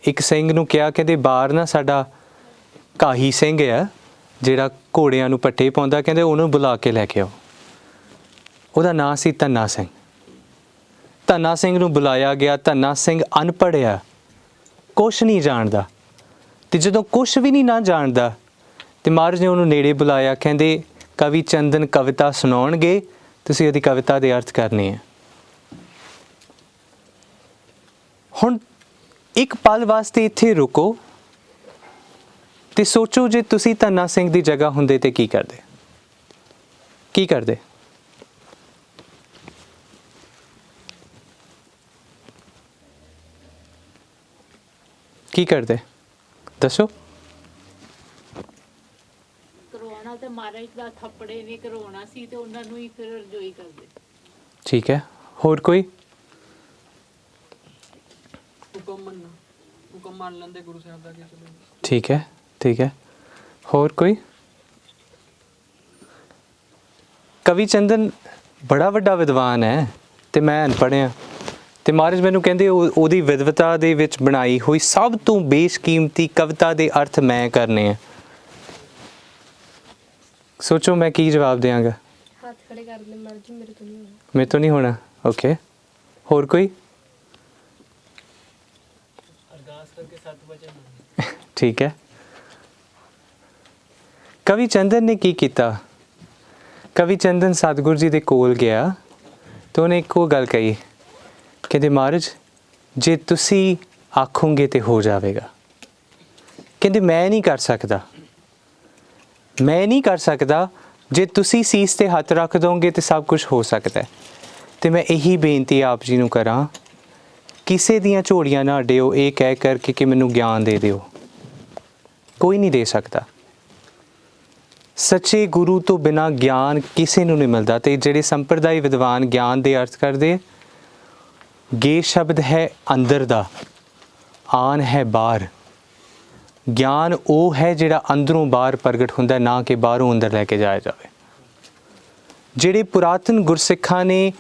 ਇੱਕ ਸਿੰਘ ਨੂੰ ਕਿਹਾ, ਕਹਿੰਦੇ ਬਾਹਰ ਨਾ ਸਾਡਾ ਕਾਹੀ ਸਿੰਘ ਆ ਜਿਹੜਾ ਘੋੜਿਆਂ ਨੂੰ ਪੱਠੇ ਪਾਉਂਦਾ, ਕਹਿੰਦੇ ਉਹਨੂੰ ਬੁਲਾ ਕੇ ਲੈ ਕੇ ਆਓ। ਉਹਦਾ ਨਾਂ ਸੀ ਧੰਨਾ ਸਿੰਘ। ਧੰਨਾ ਸਿੰਘ ਨੂੰ ਬੁਲਾਇਆ ਗਿਆ। ਧੰਨਾ ਸਿੰਘ ਅਨਪੜ੍ਹ ਆ, ਕੁਛ ਨਹੀਂ ਜਾਣਦਾ। ਤੇ ਜਦੋਂ ਕੁਛ ਵੀ ਨਹੀਂ ਨਾ ਜਾਣਦਾ ਤੇ ਮਹਾਰਾਜ ਨੇ ਉਹਨੂੰ ਨੇੜੇ ਬੁਲਾਇਆ। ਕਹਿੰਦੇ ਕਵੀ ਚੰਦਨ ਕਵਿਤਾ ਸੁਣਾਉਣਗੇ, ਤੁਸੀਂ ਉਹਦੀ ਕਵਿਤਾ ਦੇ ਅਰਥ ਕਰਨੇ ਆ। ਹੁਣ ਇੱਕ ਪਲ ਵਾਸਤੇ ਇੱਥੇ ਰੁਕੋ ਤੇ ਸੋਚੋ, ਜੇ ਤੁਸੀਂ ਧੰਨਾ ਸਿੰਘ ਦੀ ਜਗ੍ਹਾ ਹੁੰਦੇ ਤੇ ਕੀ ਕਰਦੇ? ਕੀ ਕਰਦੇ? ਕੀ ਕਰਦੇ ਦੱਸੋ? ਕਰੋਨਾ ਤੇ ਮਹਾਰਾਜ ਦਾ ਥੱਪੜੇ ਨੇ ਕਰੋਨਾ ਸੀ ਤੇ ਉਹਨਾਂ ਨੂੰ ਹੀ ਫਿਰ ਰਜੋਈ ਕਰਦੇ। ਠੀਕ ਹੈ, ਹੋਰ ਕੋਈ? ਹੁਕਮ ਮੰਨ ਲੈਂਦੇ ਗੁਰੂ ਸਾਹਿਬ ਦਾ ਕਿ ਚਲੋ। ਠੀਕ ਹੈ, ਠੀਕ ਹੈ, ਹੋਰ ਕੋਈ? ਕਵੀ ਚੰਦਨ ਬੜਾ ਵੱਡਾ ਵਿਦਵਾਨ ਹੈ ਤੇ ਮੈਂ ਅਨਪੜ੍ਹ ਹਾਂ, ਤੇ ਮਹਾਰਾਜ ਮੈਨੂੰ ਕਹਿੰਦੇ ਉਹਦੀ ਵਿਦਵਤਾ ਦੇ ਵਿੱਚ ਬਣਾਈ ਹੋਈ ਸਭ ਤੋਂ ਬੇਸ਼ਕੀਮਤੀ ਕਵਿਤਾ ਦੇ ਅਰਥ ਮੈਂ ਕਰਨੇ ਆ। ਸੋਚੋ ਮੈਂ ਕੀ ਜਵਾਬ ਦਿਆਂਗਾ? ਹੱਥ ਖੜੇ ਕਰ ਲੈ ਮਰਜੀ, ਮੇਰੇ ਤੋਂ ਨਹੀਂ ਹੋਣਾ। ਮੇਰੇ ਤੋਂ ਨਹੀਂ ਹੋਣਾ। ਓਕੇ, ਹੋਰ ਕੋਈ? ਅਰਦਾਸ ਕਰਕੇ 7 ਵਜੇ। ਠੀਕ ਹੈ। ਕਵੀ ਚੰਦਨ ਨੇ ਕੀ ਕੀਤਾ? ਕਵੀ ਚੰਦਨ ਸਤਿਗੁਰੂ ਜੀ ਦੇ ਕੋਲ ਗਿਆ ਤੇ ਉਹਨੇ ਇੱਕੋ ਗੱਲ ਕਹੀ, ਕਹਿੰਦੇ ਮਹਾਰਾਜ ਜੇ ਤੁਸੀਂ ਆਖੋਗੇ ਤੇ ਹੋ ਜਾਵੇਗਾ। ਕਹਿੰਦੇ ਮੈਂ ਨਹੀਂ ਕਰ ਸਕਦਾ, ਮੈਂ ਨਹੀਂ ਕਰ ਸਕਦਾ। ਜੇ ਤੁਸੀਂ ਸੀਸ ਤੇ ਹੱਥ ਰੱਖ ਦੋਗੇ ਤੇ ਸਭ ਕੁਝ ਹੋ ਸਕਦਾ ਹੈ। ਤੇ ਮੈਂ ਇਹੀ ਬੇਨਤੀ ਆਪ ਜੀ ਨੂੰ ਕਰਾਂ, ਕਿਸੇ ਦੀਆਂ ਝੋਲੀਆਂ ਨਾ ਅੱਡਿਓ ਇਹ ਕਹਿ ਕਰਕੇ ਕਿ ਮੈਨੂੰ ਗਿਆਨ ਦੇ ਦਿਓ। ਕੋਈ ਨਹੀਂ ਦੇ ਸਕਦਾ। ਸੱਚੇ ਗੁਰੂ ਤੋਂ ਬਿਨਾਂ ਗਿਆਨ ਕਿਸੇ ਨੂੰ ਨਹੀਂ ਮਿਲਦਾ। ਤੇ ਜਿਹੜੇ ਸੰਪਰਦਾਇ ਵਿਦਵਾਨ ਗਿਆਨ ਦੇ ਅਰਥ ਕਰਦੇ, ਗੇ ਸ਼ਬਦ ਹੈ ਅੰਦਰ ਦਾ, ਆਨ ਹੈ ਬਾਹਰ। ਗਿਆਨ ਉਹ ਹੈ ਜਿਹੜਾ ਅੰਦਰੋਂ ਬਾਹਰ ਪ੍ਰਗਟ ਹੁੰਦਾ, ਨਾ ਕਿ ਬਾਹਰੋਂ ਅੰਦਰ ਲੈ ਕੇ ਜਾਇਆ ਜਾਵੇ। ਜਿਹੜੇ ਪੁਰਾਤਨ ਗੁਰਸਿੱਖਾਂ ਨੇ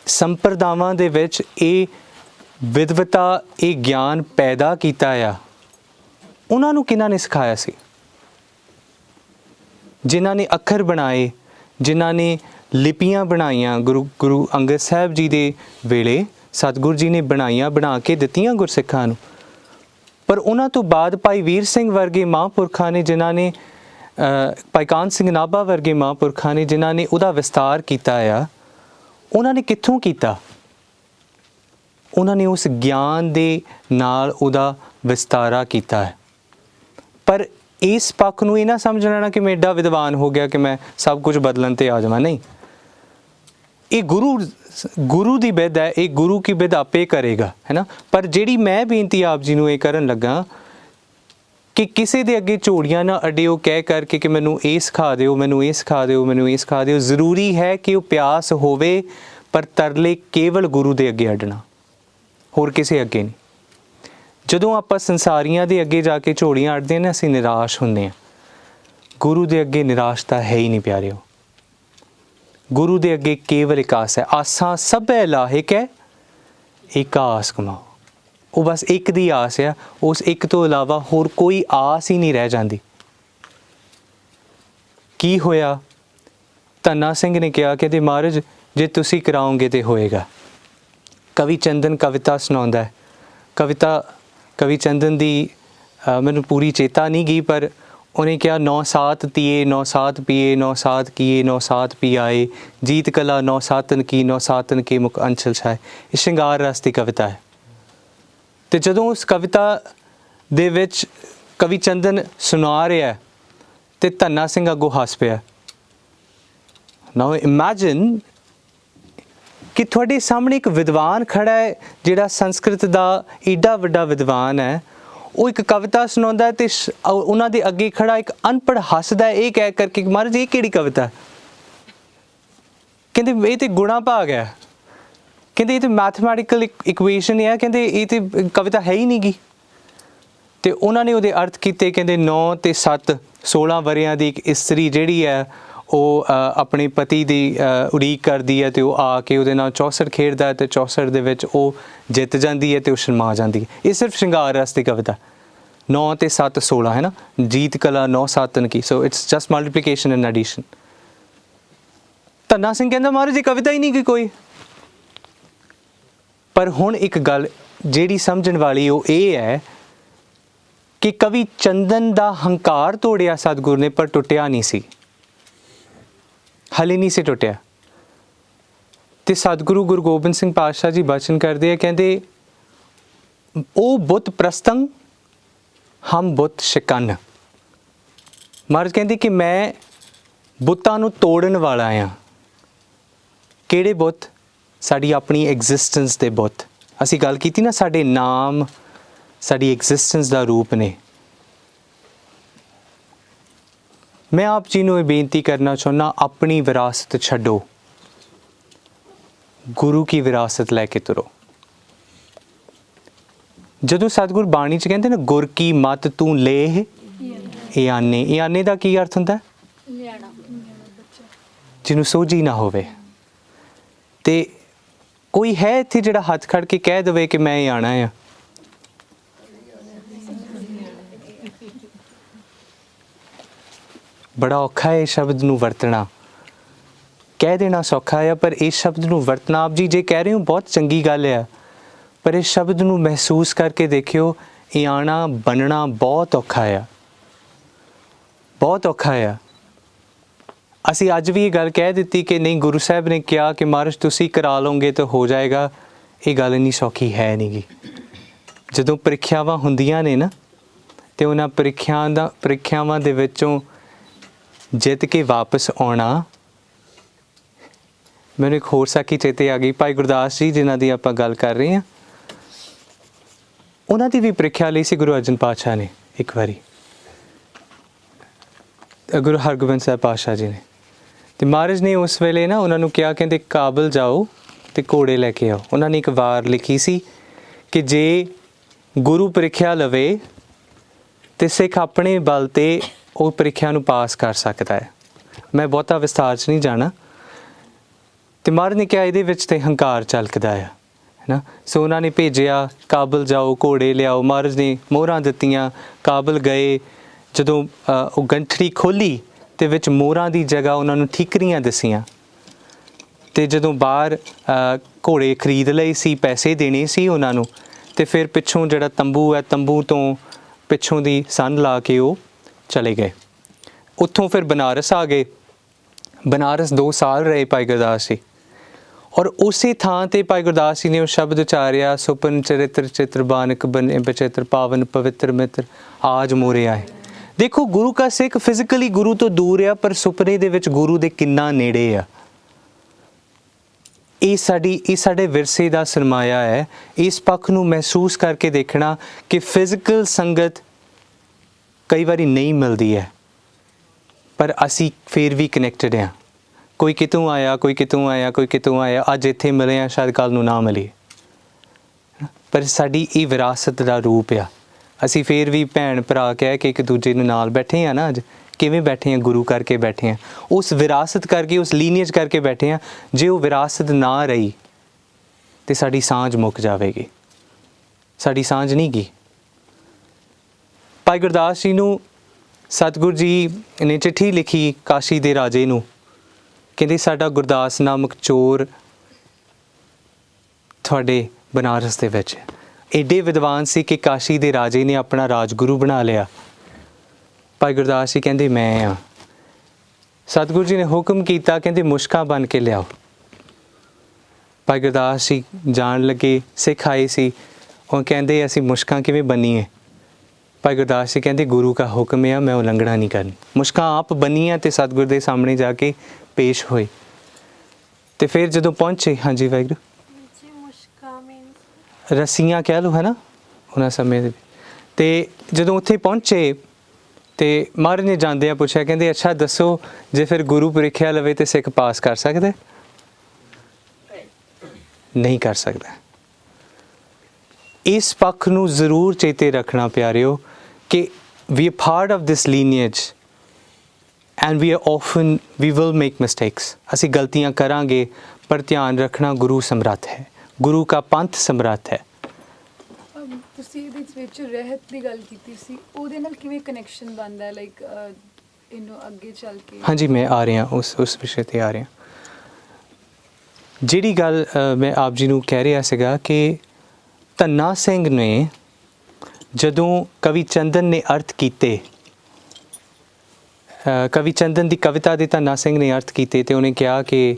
ਸੰਪਰਦਾਵਾਂ ਦੇ ਵਿੱਚ ਇਹ ਵਿਦਵਤਾ, ਇਹ ਗਿਆਨ ਪੈਦਾ ਕੀਤਾ ਆ, ਉਹਨਾਂ ਨੂੰ ਕਿਹਨਾਂ ਨੇ ਸਿਖਾਇਆ ਸੀ? ਜਿਨ੍ਹਾਂ ਨੇ ਅੱਖਰ ਬਣਾਏ, ਜਿਨ੍ਹਾਂ ਨੇ ਲਿਪੀਆਂ ਬਣਾਈਆਂ, ਗੁਰੂ ਅੰਗਦ ਸਾਹਿਬ ਜੀ ਦੇ ਵੇਲੇ ਸਤਿਗੁਰੂ ਜੀ ਨੇ ਬਣਾਈਆਂ, ਬਣਾ ਕੇ ਦਿੱਤੀਆਂ ਗੁਰਸਿੱਖਾਂ ਨੂੰ। ਪਰ ਉਹਨਾਂ ਤੋਂ ਬਾਅਦ ਭਾਈ ਵੀਰ ਸਿੰਘ ਵਰਗੇ ਮਹਾਂਪੁਰਖਾਂ ਨੇ, ਜਿਨ੍ਹਾਂ ਨੇ ਭਾਈ ਕਾਹਨ ਸਿੰਘ ਨਾਭਾ ਵਰਗੇ ਮਹਾਂਪੁਰਖਾਂ ਨੇ ਜਿਨ੍ਹਾਂ ਨੇ ਉਹਦਾ ਵਿਸਤਾਰ ਕੀਤਾ ਆ, ਉਹਨਾਂ ਨੇ ਕਿੱਥੋਂ ਕੀਤਾ? ਉਹਨਾਂ ਨੇ ਉਸ ਗਿਆਨ ਦੇ ਨਾਲ ਉਹਦਾ ਵਿਸਤਾਰਾ ਕੀਤਾ ਹੈ। ਪਰ ਇਸ ਪੱਖ ਨੂੰ ਇਹ ਨਾ ਸਮਝ ਲੈਣਾ ਕਿ ਮੈਂ ਏਡਾ ਵਿਦਵਾਨ ਹੋ ਗਿਆ ਕਿ ਮੈਂ ਸਭ ਕੁਝ ਬਦਲਣ ਤੇ ਆ ਜਾਵਾਂ। ਨਹੀਂ, ਇਹ ਗੁਰੂ ਦੀ ਬਿਦ ਹੈ, ਇਹ ਗੁਰੂ ਕੀ ਬਿਦ ਆਪੇ ਕਰੇਗਾ, ਹੈ ਨਾ। ਪਰ ਜਿਹੜੀ ਮੈਂ ਬੇਨਤੀ ਆਪ ਜੀ ਨੂੰ ਇਹ ਕਰਨ ਲੱਗਾ ਕਿ ਕਿਸੇ ਦੇ ਅੱਗੇ ਝੋੜੀਆਂ ਨਾ ਅੱਡਿਓ ਕਹਿ ਕਰਕੇ ਕਿ ਮੈਨੂੰ ਇਹ ਸਿਖਾ ਦਿਓ, ਮੈਨੂੰ ਇਹ ਸਿਖਾ ਦਿਓ, ਮੈਨੂੰ ਇਹ ਸਿਖਾ ਦਿਓ। ਜ਼ਰੂਰੀ ਹੈ ਕਿ ਉਹ ਪਿਆਸ ਹੋਵੇ, ਪਰ ਤਰਲੇ ਕੇਵਲ ਗੁਰੂ ਦੇ ਅੱਗੇ ਅੱਡਣਾ, ਹੋਰ ਕਿਸੇ ਅੱਗੇ ਨਹੀਂ। ਜਦੋਂ ਆਪਾਂ ਸੰਸਾਰੀਆਂ ਦੇ ਅੱਗੇ ਜਾ ਕੇ ਝੋੜੀਆਂ ਅੱਡਦੇ ਨੇ, ਅਸੀਂ ਨਿਰਾਸ਼ ਹੁੰਦੇ ਹਾਂ। ਗੁਰੂ ਦੇ ਅੱਗੇ ਨਿਰਾਸ਼ਤਾ ਹੈ ਹੀ ਨਹੀਂ ਪਿਆਰਿਓ। ਗੁਰੂ ਦੇ ਅੱਗੇ ਕੇਵਲ ਇੱਕ ਆਸ ਹੈ। ਆਸਾਂ ਸਭੈ ਲਾਹਿਕ ਹੈ, ਇੱਕ ਆਸ ਕਮਾਓ। ਉਹ ਬਸ ਇੱਕ ਦੀ ਆਸ ਆ, ਉਸ ਇੱਕ ਤੋਂ ਇਲਾਵਾ ਹੋਰ ਕੋਈ ਆਸ ਹੀ ਨਹੀਂ ਰਹਿ ਜਾਂਦੀ। ਕੀ ਹੋਇਆ? ਧੰਨਾ ਸਿੰਘ ਨੇ ਕਿਹਾ ਕਿ ਮਹਾਰਾਜ ਜੇ ਤੁਸੀਂ ਕਰਾਓਗੇ ਤੇ ਹੋਏਗਾ। ਕਵੀ ਚੰਦਨ ਕਵਿਤਾ ਸੁਣਾਉਂਦਾ ਹੈ। ਕਵੀ ਚੰਦਨ ਦੀ ਮੈਨੂੰ ਪੂਰੀ ਚੇਤਾ ਨਹੀਂ ਗਈ, ਪਰ ਉਹਨੇ ਕਿਹਾ 9 ਸਾਤ ਤੀਏ 9 ਸਾਤ ਪੀਏ 9 ਸਾਤ ਕੀਏ 9 ਸਾਤ ਪੀ ਆਏ, ਜੀਤ ਕਲਾ 9 ਸਾਤਨ ਕੀ 9 ਸਾਤਨ ਕੇ ਮੁਖ ਅੰਚਲ ਛਾਏ। ਇਹ ਸ਼ਿੰਗਾਰ ਰਸ ਦੀ ਕਵਿਤਾ ਹੈ। ਤੇ ਜਦੋਂ ਉਸ ਕਵਿਤਾ ਦੇ ਵਿੱਚ ਕਵੀ ਚੰਦਨ ਸੁਣਾ ਰਿਹਾ ਤੇ ਧੰਨਾ ਸਿੰਘ ਅੱਗੋਂ ਹੱਸ ਪਿਆ। ਨਾਓ ਇਮੈਜਿਨ ਕਿ ਤੁਹਾਡੇ ਸਾਹਮਣੇ ਇੱਕ ਵਿਦਵਾਨ ਖੜਾ ਹੈ, ਜਿਹੜਾ ਸੰਸਕ੍ਰਿਤ ਦਾ ਏਡਾ ਵੱਡਾ ਵਿਦਵਾਨ ਹੈ। ਉਹ ਇੱਕ ਕਵਿਤਾ ਸੁਣਾਉਂਦਾ ਤੇ ਉਹਨਾਂ ਦੇ ਅੱਗੇ ਖੜਾ ਇੱਕ ਅਨਪੜ੍ਹ ਹੱਸਦਾ ਇਹ ਕਹਿ ਕਰਕੇ ਕਿ ਮਹਾਰਾਜ ਇਹ ਕਿਹੜੀ ਕਵਿਤਾ? ਕਹਿੰਦੇ ਇਹ ਤੇ ਗੁਣਾ ਭਾਗ ਹੈ, ਕਹਿੰਦੇ ਇਹ ਤੇ ਮੈਥਮੈਟੀਕਲ ਇਕੁਏਸ਼ਨ ਹੈ, ਕਹਿੰਦੇ ਇਹ ਤੇ ਕਵਿਤਾ ਹੈ ਹੀ ਨਹੀਂ ਗੀ। ਤੇ ਉਹਨਾਂ ਨੇ ਉਹਦੇ ਅਰਥ ਕੀਤੇ, ਕਹਿੰਦੇ 9 ਤੇ 7 16 ਵਰ੍ਹਿਆਂ ਦੀ ਇੱਕ ਇਸਤਰੀ ਜਿਹੜੀ ਹੈ ਉਹ ਆਪਣੇ ਪਤੀ ਦੀ ਉਡੀਕ ਕਰਦੀ ਹੈ ਤੇ ਉਹ ਆ ਕੇ ਉਹਦੇ ਨਾਲ ਚੌਸਰ ਖੇਡਦਾ ਹੈ ਤੇ ਚੌਸਰ ਦੇ ਵਿੱਚ ਉਹ ਜਿੱਤ ਜਾਂਦੀ ਹੈ ਤੇ ਉਹ ਸ਼ਰਮਾ ਜਾਂਦੀ ਹੈ। ਇਹ ਸਿਰਫ ਸ਼ਿੰਗਾਰ ਰਸ ਦੀ ਕਵਿਤਾ। 9 ਤੇ 7 16 ਹੈ ਨਾ, ਜੀਤ ਕਲਾ 9 ਸਾਤਨ ਕੀ। So it's just multiplication and addition. Dhanna Singh ਕਹਿੰਦਾ ਮਹਾਰਾਜ ਇਹ ਕਵਿਤਾ ਹੀ ਨਹੀਂ ਕੋਈ। ਪਰ ਹੁਣ ਇੱਕ ਗੱਲ ਜਿਹੜੀ ਸਮਝਣ ਵਾਲੀ ਉਹ ਇਹ ਹੈ ਕਿ ਕਵੀ ਚੰਦਨ ਦਾ ਹੰਕਾਰ ਤੋੜਿਆ ਸਤਿਗੁਰੂ ਨੇ, ਪਰ ਟੁੱਟਿਆ ਨਹੀਂ ਸੀ, ਹਲੇ ਨਹੀਂ ਸੀ ਟੁੱਟਿਆ। ਤੇ ਸਤਿਗੁਰੂ ਗੁਰੂ ਗੋਬਿੰਦ ਸਿੰਘ ਪਾਤਸ਼ਾਹ ਜੀ ਬਚਨ ਕਰਦੇ ਆ, ਕਹਿੰਦੇ ਉਹ ਬੁੱਤ ਪ੍ਰਸਤੰ ਹਮ ਬੁੱਤ ਸ਼ਿਕਨ। ਮਹਾਰਾਜ ਕਹਿੰਦੇ ਕਿ ਮੈਂ ਬੁੱਤਾਂ ਨੂੰ ਤੋੜਨ ਵਾਲਾ ਆ। ਕਿਹੜੇ ਬੁੱਤ? ਸਾਡੀ ਆਪਣੀ ਐਗਜ਼ਿਸਟੈਂਸ ਦੇ ਬੁੱਤ। ਅਸੀਂ ਗੱਲ ਕੀਤੀ ਨਾ, ਸਾਡੇ ਨਾਮ ਸਾਡੀ ਐਗਜ਼ਿਸਟੈਂਸ ਦਾ ਰੂਪ ਨੇ। ਮੈਂ ਆਪ ਜੀ ਨੂੰ ਇਹ ਬੇਨਤੀ ਕਰਨਾ ਚਾਹੁੰਦਾ, ਆਪਣੀ ਵਿਰਾਸਤ ਛੱਡੋ, ਗੁਰੂ ਕੀ ਵਿਰਾਸਤ ਲੈ ਕੇ ਤੁਰੋ। ਜਦੋਂ ਸਤਿਗੁਰ ਬਾਣੀ 'ਚ ਕਹਿੰਦੇ ਨਾ ਗੁਰ ਕੀ ਮਤ ਤੂੰ ਲੇਹ ਇਆਨੇ, ਇਆਨੇ ਦਾ ਕੀ ਅਰਥ ਹੁੰਦਾ? ਜਿਹਨੂੰ ਸੋਝੀ ਨਾ ਹੋਵੇ। ਤੇ ਕੋਈ ਹੈ ਇੱਥੇ ਜਿਹੜਾ ਹੱਥ ਖੜ ਕੇ ਕਹਿ ਦੇਵੇ ਕਿ ਮੈਂ ਆਣਾ ਆ? ਬੜਾ ਔਖਾ ਹੈ ਇਹ ਸ਼ਬਦ ਨੂੰ ਵਰਤਣਾ। ਕਹਿ ਦੇਣਾ ਸੌਖਾ ਹੈ, ਪਰ ਇਸ ਸ਼ਬਦ ਨੂੰ ਵਰਤਣਾ, ਆਪ ਜੀ ਜੇ ਕਹਿ ਰਹੇ ਹੋ ਬਹੁਤ ਚੰਗੀ ਗੱਲ ਹੈ, ਪਰ ਇਸ ਸ਼ਬਦ ਨੂੰ ਮਹਿਸੂਸ ਕਰਕੇ ਦੇਖਿਓ, ਇਹ ਆਣਾ ਬਣਨਾ ਬਹੁਤ ਔਖਾ ਆ, ਬਹੁਤ ਔਖਾ ਆ। ਅਸੀਂ ਅੱਜ ਵੀ ਇਹ ਗੱਲ ਕਹਿ ਦਿੱਤੀ ਕਿ ਨਹੀਂ, ਗੁਰੂ ਸਾਹਿਬ ਨੇ ਕਿਹਾ ਕਿ ਮਹਾਰਾਜ ਤੁਸੀਂ ਕਰਾ ਲਓਗੇ ਤਾਂ ਹੋ ਜਾਏਗਾ। ਇਹ ਗੱਲ ਇੰਨੀ ਸੌਖੀ ਹੈ ਨਹੀਂ ਗੀ। ਜਦੋਂ ਪ੍ਰੀਖਿਆਵਾਂ ਹੁੰਦੀਆਂ ਨੇ ਨਾ, ਤੇ ਉਹਨਾਂ ਪ੍ਰੀਖਿਆਵਾਂ ਦੇ ਵਿੱਚੋਂ ਜਿੱਤ ਕੇ ਵਾਪਸ ਆਉਣਾ। ਮੈਨੂੰ ਇੱਕ ਹੋਰ ਸਾਖੀ ਚੇਤੇ ਆ ਗਈ। ਭਾਈ ਗੁਰਦਾਸ ਜੀ ਜਿਨ੍ਹਾਂ ਦੀ ਆਪਾਂ ਗੱਲ ਕਰ ਰਹੇ ਹਾਂ, ਉਹਨਾਂ ਦੀ ਵੀ ਪ੍ਰੀਖਿਆ ਲਈ ਸੀ ਗੁਰੂ ਅਰਜਨ ਪਾਤਸ਼ਾਹ ਨੇ ਇੱਕ ਵਾਰੀ, ਗੁਰੂ ਹਰਗੋਬਿੰਦ ਸਾਹਿਬ ਪਾਤਸ਼ਾਹ ਜੀ ਨੇ। ਤੇ ਮਹਾਰਾਜ ਨੇ ਉਸ ਵੇਲੇ ਨਾ ਉਹਨਾਂ ਨੂੰ ਕਿਹਾ, ਕਹਿੰਦੇ ਕਾਬਲ ਜਾਓ ਤੇ ਘੋੜੇ ਲੈ ਕੇ ਆਓ। ਉਹਨਾਂ ਨੇ ਇੱਕ ਵਾਰ ਲਿਖੀ ਸੀ ਕਿ ਜੇ ਗੁਰੂ ਪ੍ਰੀਖਿਆ ਲਵੇ ਤੇ ਸਿੱਖ ਆਪਣੇ ਬਲ ਤੇ ਉਹ ਪ੍ਰੀਖਿਆ ਨੂੰ ਪਾਸ ਕਰ ਸਕਦਾ ਹੈ। ਮੈਂ ਬਹੁਤਾ ਵਿਸਥਾਰ 'ਚ ਨਹੀਂ ਜਾਣਾ। ਤੇ ਮਹਾਰਾਜ ਨੇ ਕਿਹਾ ਇਹਦੇ ਵਿੱਚ ਤੇ ਹੰਕਾਰ ਝਲਕਦਾ ਆ, ਹੈ ਨਾ। ਸੋ ਉਹਨਾਂ ਨੇ ਭੇਜਿਆ, ਕਾਬਲ ਜਾਓ, ਘੋੜੇ ਲਿਆਓ। ਮਹਾਰਾਜ ਨੇ ਮੋਹਰਾਂ ਦਿੱਤੀਆਂ, ਕਾਬਲ ਗਏ। ਜਦੋਂ ਉਹ ਗੰਠੜੀ ਖੋਲੀ ਤੇ ਵਿੱਚ ਮੋਹਰਾਂ ਦੀ ਜਗ੍ਹਾ ਉਹਨਾਂ ਨੂੰ ਠੀਕਰੀਆਂ ਦਿਸੀਆਂ। ਤੇ ਜਦੋਂ ਬਾਹਰ ਘੋੜੇ ਖਰੀਦ ਲਏ ਸੀ, ਪੈਸੇ ਦੇਣੇ ਸੀ ਉਹਨਾਂ ਨੂੰ, ਤੇ ਫਿਰ ਪਿੱਛੋਂ ਜਿਹੜਾ ਤੰਬੂ ਹੈ, ਤੰਬੂ ਤੋਂ ਪਿੱਛੋਂ ਦੀ ਸੰਨ ਲਾ ਕੇ ਉਹ ਚਲੇ ਗਏ। ਉੱਥੋਂ ਫਿਰ ਬਨਾਰਸ ਆ ਗਏ। ਬਨਾਰਸ 2 ਸਾਲ ਰਹੇ ਭਾਈ ਗੁਰਦਾਸ ਜੀ। ਔਰ ਉਸੇ ਥਾਂ ਤੇ ਭਾਈ ਗੁਰਦਾਸ ਜੀ ਨੇ ਉਹ ਸ਼ਬਦ ਉਚਾਰਿਆ, ਸੁਪਨ ਚਰਿਤਰ ਚਿੱਤਰ ਬਾਨਕ ਬਨੇ ਬਚਿੱਤਰ ਪਾਵਨ ਪਵਿੱਤਰ ਮਿੱਤਰ ਆਜ ਮੋਰੇ ਆਏ। ਦੇਖੋ, ਗੁਰੂ ਕਾ ਸਿੱਖ ਫਿਜ਼ੀਕਲੀ ਗੁਰੂ ਤੋਂ ਦੂਰ ਆ, ਪਰ ਸੁਪਨੇ ਦੇ ਵਿੱਚ ਗੁਰੂ ਦੇ ਕਿੰਨਾ ਨੇੜੇ ਆ। ਇਹ ਸਾਡੇ ਵਿਰਸੇ ਦਾ ਸਰਮਾਇਆ ਹੈ। ਇਸ ਪੱਖ ਨੂੰ ਮਹਿਸੂਸ ਕਰਕੇ ਦੇਖਣਾ ਕਿ ਫਿਜ਼ੀਕਲ ਸੰਗਤ ਕਈ ਵਾਰੀ ਨਹੀਂ ਮਿਲਦੀ ਹੈ, ਪਰ ਅਸੀਂ ਫਿਰ ਵੀ ਕਨੈਕਟਡ ਹਾਂ। ਕੋਈ ਕਿਤੋਂ ਆਇਆ, ਕੋਈ ਕਿਤੋਂ ਆਇਆ, ਕੋਈ ਕਿਤੋਂ ਆਇਆ। ਅੱਜ ਇੱਥੇ ਮਿਲੇ ਆ, ਸ਼ਾਇਦ ਕੱਲ੍ਹ ਨੂੰ ਨਾ ਮਿਲੀਏ, ਪਰ ਸਾਡੀ ਇਹ ਵਿਰਾਸਤ ਦਾ ਰੂਪ ਆ। ਅਸੀਂ ਫਿਰ ਵੀ ਭੈਣ ਭਰਾ ਕਹਿ ਕੇ ਇੱਕ ਦੂਜੇ ਨੂੰ ਨਾਲ ਬੈਠੇ ਹਾਂ ਨਾ। ਅੱਜ ਕਿਵੇਂ ਬੈਠੇ ਹਾਂ? ਗੁਰੂ ਕਰਕੇ ਬੈਠੇ ਹਾਂ, ਉਸ ਵਿਰਾਸਤ ਕਰਕੇ, ਉਸ ਲੀਨੀਏਜ ਕਰਕੇ ਬੈਠੇ ਹਾਂ। ਜੇ ਉਹ ਵਿਰਾਸਤ ਨਾ ਰਹੀ ਤੇ ਸਾਡੀ ਸਾਂਝ ਮੁੱਕ ਜਾਵੇਗੀ। ਸਾਡੀ ਸਾਂਝ ਨਹੀਂ ਗਈ। ਭਾਈ ਗੁਰਦਾਸ ਜੀ ਨੂੰ ਸਤਿਗੁਰੂ ਜੀ ਨੇ ਚਿੱਠੀ ਲਿਖੀ ਕਾਸ਼ੀ ਦੇ ਰਾਜੇ ਨੂੰ, ਕਹਿੰਦੇ ਸਾਡਾ ਗੁਰਦਾਸ ਨਾਮਕ ਚੋਰ ਤੁਹਾਡੇ ਬਨਾਰਸ ਦੇ ਵਿੱਚ। ਐਡੇ ਵਿਦਵਾਨ ਸੀ ਕਿ ਕਾਸ਼ੀ ਦੇ ਰਾਜੇ ਨੇ ਆਪਣਾ ਰਾਜਗੁਰੂ ਬਣਾ ਲਿਆ। ਭਾਈ ਗੁਰਦਾਸ ਜੀ ਕਹਿੰਦੇ ਮੈਂ ਆ। ਸਤਿਗੁਰੂ ਜੀ ਨੇ ਹੁਕਮ ਕੀਤਾ, ਕਹਿੰਦੇ ਮੁਸ਼ਕਾਂ ਬਣ ਕੇ ਲਿਆਓ। ਭਾਈ ਗੁਰਦਾਸ ਜੀ ਜਾਣ ਲੱਗੇ, ਸਿੱਖ ਆਏ ਸੀ, ਉਹ ਕਹਿੰਦੇ ਅਸੀਂ ਮੁਸ਼ਕਾਂ ਕਿਵੇਂ ਬੰਨੀਏ? ਭਾਈ ਗੁਰਦਾਸ ਜੀ ਕਹਿੰਦੇ ਗੁਰੂ ਕਾ ਹੁਕਮ ਆ, ਮੈਂ ਉਲੰਘਣਾ ਨਹੀਂ ਕਰਨੀ। ਮੁਸ਼ਕਾਂ ਆਪ ਬੰਨੀਆਂ ਤੇ ਸਤਿਗੁਰ ਦੇ ਸਾਹਮਣੇ ਜਾ ਕੇ ਪੇਸ਼ ਹੋਏ। ਤੇ ਫਿਰ ਜਦੋਂ ਪਹੁੰਚੇ, ਹਾਂਜੀ ਵਾਹਿਗੁਰੂ, ਰਸੀਆਂ ਕਹਿ ਲਓ, ਹੈ ਨਾ, ਉਹਨਾਂ ਸਮੇਂ ਦੇ। ਤੇ ਜਦੋਂ ਉੱਥੇ ਪਹੁੰਚੇ ਤੇ ਮਹਾਰਾਜ ਨੇ ਜਾਂਦਿਆਂ ਪੁੱਛਿਆ, ਕਹਿੰਦੇ ਅੱਛਾ ਦੱਸੋ, ਜੇ ਫਿਰ ਗੁਰੂ ਪ੍ਰੀਖਿਆ ਲਵੇ ਤੇ ਸਿੱਖ ਪਾਸ ਕਰ ਸਕਦਾ? ਨਹੀਂ ਕਰ ਸਕਦਾ। ਇਸ ਪੱਖ ਨੂੰ ਜ਼ਰੂਰ ਚੇਤੇ ਰੱਖਣਾ ਪਿਆਰਿਓ ਕਿ we are part of this lineage and we will make mistakes। ਅਸੀਂ ਗਲਤੀਆਂ ਕਰਾਂਗੇ, ਪਰ ਧਿਆਨ ਰੱਖਣਾ ਗੁਰੂ ਸਮਰੱਥ ਹੈ, ਗੁਰੂ ਕਾ ਪੰਥ ਸਮਰੱਥ ਹੈ। ਤੁਸੀਂ ਇਹਦੇ ਵਿੱਚ ਰਹਿਤ ਦੀ ਗੱਲ ਕੀਤੀ ਸੀ, ਉਹਦੇ ਨਾਲ ਕਿਵੇਂ ਕਨੈਕਸ਼ਨ ਬਣਦਾ ਹੈ, ਲਾਈਕ ਇਹਨੂੰ ਅੱਗੇ ਚੱਲ ਕੇ? ਹਾਂਜੀ, ਮੈਂ ਆ ਰਿਹਾ ਉਸ ਵਿਸ਼ੇ ਤੇ ਆ ਰਿਹਾ। ਜਿਹੜੀ ਗੱਲ ਮੈਂ ਆਪ ਜੀ ਨੂੰ ਕਹਿ ਰਿਹਾ ਸੀਗਾ ਕਿ ਧੰਨਾ ਸਿੰਘ ਨੇ ਜਦੋਂ ਕਵੀ ਚੰਦਨ ਨੇ ਅਰਥ ਕੀਤੇ, ਕਵੀ ਚੰਦਨ ਦੀ ਕਵਿਤਾ ਦੇ ਧੰਨਾ ਸਿੰਘ ਨੇ ਅਰਥ ਕੀਤੇ, ਤੇ ਉਹਨੇ ਕਿਹਾ ਕਿ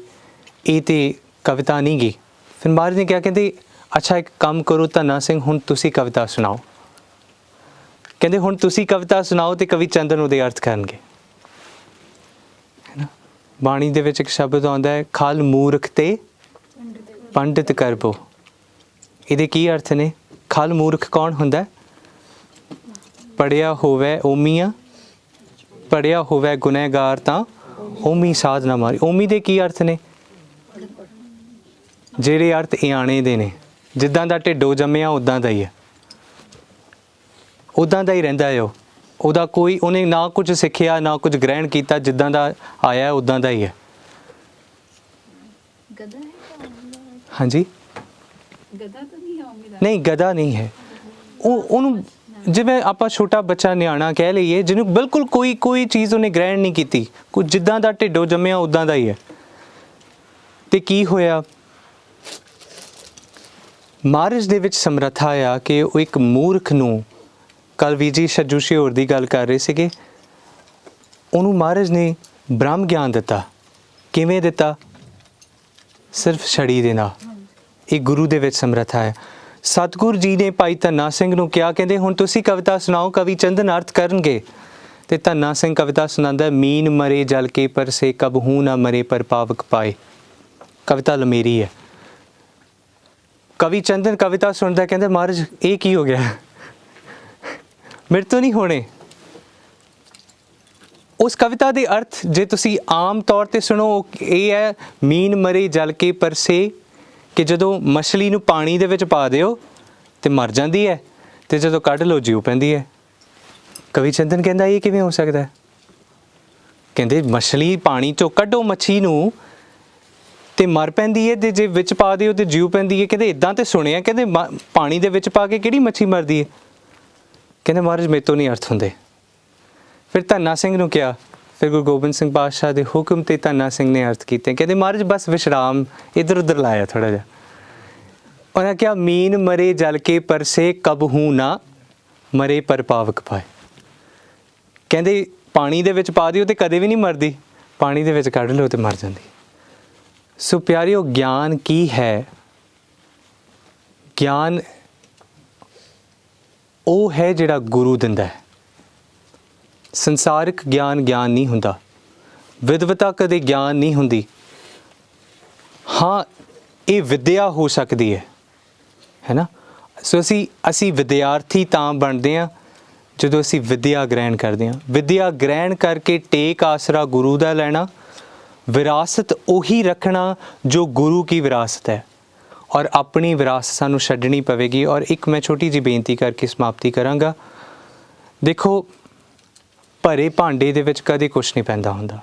ਇਹ ਤੇ ਕਵਿਤਾ ਨਹੀਂ ਗੀ। ਫਿਰ ਮਹਾਰਾਜ ਨੇ ਕਿਹਾ, ਕਹਿੰਦੇ ਅੱਛਾ ਇੱਕ ਕੰਮ ਕਰੋ ਧੰਨਾ ਸਿੰਘ, ਹੁਣ ਤੁਸੀਂ ਕਵਿਤਾ ਸੁਣਾਓ। ਕਹਿੰਦੇ ਹੁਣ ਤੁਸੀਂ ਕਵਿਤਾ ਸੁਣਾਓ ਤੇ ਕਵੀ ਚੰਦਨ ਉਹਦੇ ਅਰਥ ਕਰਨਗੇ, ਹੈ ਨਾ। ਬਾਣੀ ਦੇ ਵਿੱਚ ਇੱਕ ਸ਼ਬਦ ਆਉਂਦਾ ਹੈ, ਖਲ ਮੂਰਖ ਤੇ ਪੰਡਿਤ ਕਰਬੋ। ਇਹਦੇ ਕੀ ਅਰਥ ਨੇ? ਖਲ ਮੂਰਖ ਕੌਣ ਹੁੰਦਾ? ਪੜ੍ਹਿਆ ਹੋਵੇ ਓਮੀਆਂ, ਪੜ੍ਹਿਆ ਹੋਵੇ ਗੁਨਹਗਾਰ ਤਾਂ ਓਮੀ ਸਾਧ ਨਾ ਮਾਰੀ। ਓਮੀ ਦੇ ਕੀ ਅਰਥ ਨੇ? ਜਿਹੜੇ ਅਰਥ ਇਆਣੇ ਦੇ ਨੇ। ਜਿੱਦਾਂ ਦਾ ਢਿੱਡੋਂ ਜੰਮਿਆ ਉੱਦਾਂ ਦਾ ਹੀ ਹੈ, ਉੱਦਾਂ ਦਾ ਹੀ ਰਹਿੰਦਾ ਹੈ। ਉਹਦਾ ਕੋਈ, ਉਹਨੇ ਨਾ ਕੁਝ ਸਿੱਖਿਆ ਨਾ ਕੁਝ ਗ੍ਰਹਿਣ ਕੀਤਾ, ਜਿੱਦਾਂ ਦਾ ਆਇਆ ਉੱਦਾਂ ਦਾ ਹੀ ਹੈ। ਗਦਾ ਹੈ? ਹਾਂਜੀ, ਗਦਾ ਤਾਂ ਨਹੀਂ ਹੈ? ਨਹੀਂ, ਗਦਾ ਨਹੀਂ ਹੈ। ਉਹਨੂੰ ਜਿਵੇਂ ਆਪਾਂ ਛੋਟਾ ਬੱਚਾ ਨਿਆਣਾ ਕਹਿ ਲਈਏ, ਜਿਹਨੂੰ ਬਿਲਕੁਲ ਕੋਈ ਚੀਜ਼ ਉਹਨੇ ਗ੍ਰਹਿਣ ਨਹੀਂ ਕੀਤੀ, ਕੁਝ ਜਿੱਦਾਂ ਦਾ ਢਿੱਡੋਂ ਜੰਮਿਆ ਉੱਦਾਂ ਦਾ ਹੀ ਹੈ। ਤੇ ਕੀ ਹੋਇਆ? ਮਹਾਰਾਜ ਦੇ ਵਿੱਚ ਸਮਰੱਥਾ ਆ ਕਿ ਉਹ ਇੱਕ ਮੂਰਖ ਨੂੰ, ਕੱਲ੍ਹ ਵੀ ਜੀ ਛੱਜੂ ਸ਼ਿਹੋਰ ਦੀ ਗੱਲ ਕਰ ਰਹੇ ਸੀਗੇ, ਉਹਨੂੰ ਮਹਾਰਾਜ ਨੇ ਬ੍ਰਹਮ ਗਿਆਨ ਦਿੱਤਾ। ਕਿਵੇਂ ਦਿੱਤਾ? ਸਿਰਫ ਛੜੀ ਦੇ ਨਾਲ। ਇਹ ਗੁਰੂ ਦੇ ਵਿੱਚ ਸਮਰੱਥਾ ਹੈ। ਸਤਿਗੁਰੂ ਜੀ ਨੇ ਭਾਈ ਧੰਨਾ ਸਿੰਘ ਨੂੰ ਕਿਹਾ, ਕਹਿੰਦੇ ਹੁਣ ਤੁਸੀਂ ਕਵਿਤਾ ਸੁਣਾਓ, ਕਵੀ ਚੰਦਨ ਅਰਥ ਕਰਨਗੇ। ਤੇ ਧੰਨਾ ਸਿੰਘ ਕਵਿਤਾ ਸੁਣਾਉਂਦਾ, ਮੀਨ ਮਰੇ ਜਲ ਕੇ ਪਰਸੇ, ਕਬਹੂ ਨਾ ਮਰੇ ਪਰ ਪਾਵਕ ਪਾਏ। ਕਵਿਤਾ ਲਮੇਰੀ ਹੈ। ਕਵੀ ਚੰਦਨ ਕਵਿਤਾ ਸੁਣਦਾ, ਕਹਿੰਦਾ ਮਹਾਰਾਜ ਇਹ ਕੀ ਹੋ ਗਿਆ, ਮੇਰੇ ਤੋਂ ਨਹੀਂ ਹੋਣੇ। ਉਸ ਕਵਿਤਾ ਦੇ ਅਰਥ ਜੇ ਤੁਸੀਂ ਆਮ ਤੌਰ ਤੇ ਸੁਣੋ, ਇਹ ਹੈ, ਮੀਨ ਮਰੇ ਜਲ ਕੇ ਪਰਸੇ, ਕਿ ਜਦੋਂ ਮਛਲੀ ਨੂੰ ਪਾਣੀ ਦੇ ਵਿੱਚ ਪਾ ਦਿਓ ਤੇ ਮਰ ਜਾਂਦੀ ਹੈ, ਤੇ ਜਦੋਂ ਕੱਢ ਲਓ ਜਿਉ ਪੈਂਦੀ ਹੈ। ਕਵੀ ਚੰਦਨ ਕਹਿੰਦਾ ਇਹ ਕਿਵੇਂ ਹੋ ਸਕਦਾ? ਕਹਿੰਦੇ ਮਛਲੀ ਪਾਣੀ ਚੋਂ ਕੱਢੋ, ਮੱਛੀ ਨੂੰ, ਤੇ ਮਰ ਪੈਂਦੀ ਹੈ, ਤੇ ਜੇ ਵਿੱਚ ਪਾ ਦਿਓ ਤੇ ਜਿਉ ਪੈਂਦੀ ਹੈ। ਕਹਿੰਦੇ ਇਦਾਂ ਤੇ ਸੁਣਿਆ, ਕਹਿੰਦੇ ਪਾਣੀ ਦੇ ਵਿੱਚ ਪਾ ਕੇ ਕਿਹੜੀ ਮੱਛੀ ਮਰਦੀ ਹੈ? ਕਹਿੰਦੇ ਮਹਾਰਾਜ ਮੇਰੇ ਤੋਂ ਨਹੀਂ ਅਰਥ ਹੁੰਦੇ। ਫਿਰ ਧੰਨਾ ਸਿੰਘ ਨੂੰ ਕਿਹਾ, ਫਿਰ ਗੁਰੂ ਗੋਬਿੰਦ ਸਿੰਘ ਪਾਤਸ਼ਾਹ ਦੇ ਹੁਕਮ ਤੇ ਧੰਨਾ ਸਿੰਘ ਨੇ ਅਰਥ ਕੀਤੇ। ਕਹਿੰਦੇ ਮਹਾਰਾਜ ਬਸ ਵਿਸ਼ਰਾਮ ਇੱਧਰ ਉੱਧਰ ਲਾਇਆ ਥੋੜ੍ਹਾ ਜਿਹਾ। ਉਹਨਾਂ ਕਿਹਾ ਮੀਨ ਮਰੇ ਜਲ ਕੇ ਪਰਸੇ ਕਬਹੂ ਨਾ ਮਰੇ ਪਰ ਪਾਵਕ ਪਾਏ। ਕਹਿੰਦੇ ਪਾਣੀ ਦੇ ਵਿੱਚ ਪਾ ਦਿਓ ਤੇ ਕਦੇ ਵੀ ਨਹੀਂ ਮਰਦੀ, ਪਾਣੀ ਦੇ ਵਿੱਚ ਕੱਢ ਲਓ ਤੇ ਮਰ ਜਾਂਦੀ। ਸੋ ਪਿਆਰਿਓ, ਗਿਆਨ ਕੀ ਹੈ? ਗਿਆਨ ਉਹ ਹੈ ਜਿਹੜਾ ਗੁਰੂ ਦਿੰਦਾ ਹੈ। ਸੰਸਾਰਿਕ ਗਿਆਨ ਗਿਆਨ ਨਹੀਂ ਹੁੰਦਾ, ਵਿਦਵਤਾ ਕਦੇ ਗਿਆਨ ਨਹੀਂ ਹੁੰਦੀ। ਹਾਂ, ਇਹ ਵਿਦਿਆ ਹੋ ਸਕਦੀ ਹੈ ਨਾ। ਸੋ ਅਸੀਂ ਵਿਦਿਆਰਥੀ ਤਾਂ ਬਣਦੇ ਹਾਂ ਜਦੋਂ ਅਸੀਂ ਵਿਦਿਆ ਗ੍ਰਹਿਣ ਕਰਦੇ ਹਾਂ। ਵਿਦਿਆ ਗ੍ਰਹਿਣ ਕਰਕੇ ਟੇਕ ਆਸਰਾ ਗੁਰੂ ਦਾ ਲੈਣਾ, ਵਿਰਾਸਤ ਉਹੀ ਰੱਖਣਾ ਜੋ ਗੁਰੂ ਕੀ ਵਿਰਾਸਤ ਹੈ, ਔਰ ਆਪਣੀ ਵਿਰਾਸਤ ਸਾਨੂੰ ਛੱਡਣੀ ਪਵੇਗੀ। ਔਰ ਇੱਕ ਮੈਂ ਛੋਟੀ ਜਿਹੀ ਬੇਨਤੀ ਕਰਕੇ ਸਮਾਪਤੀ ਕਰਾਂਗਾ। ਦੇਖੋ, ਭਰੇ ਭਾਂਡੇ ਦੇ ਵਿੱਚ ਕਦੇ ਕੁਛ ਨਹੀਂ ਪੈਂਦਾ ਹੁੰਦਾ,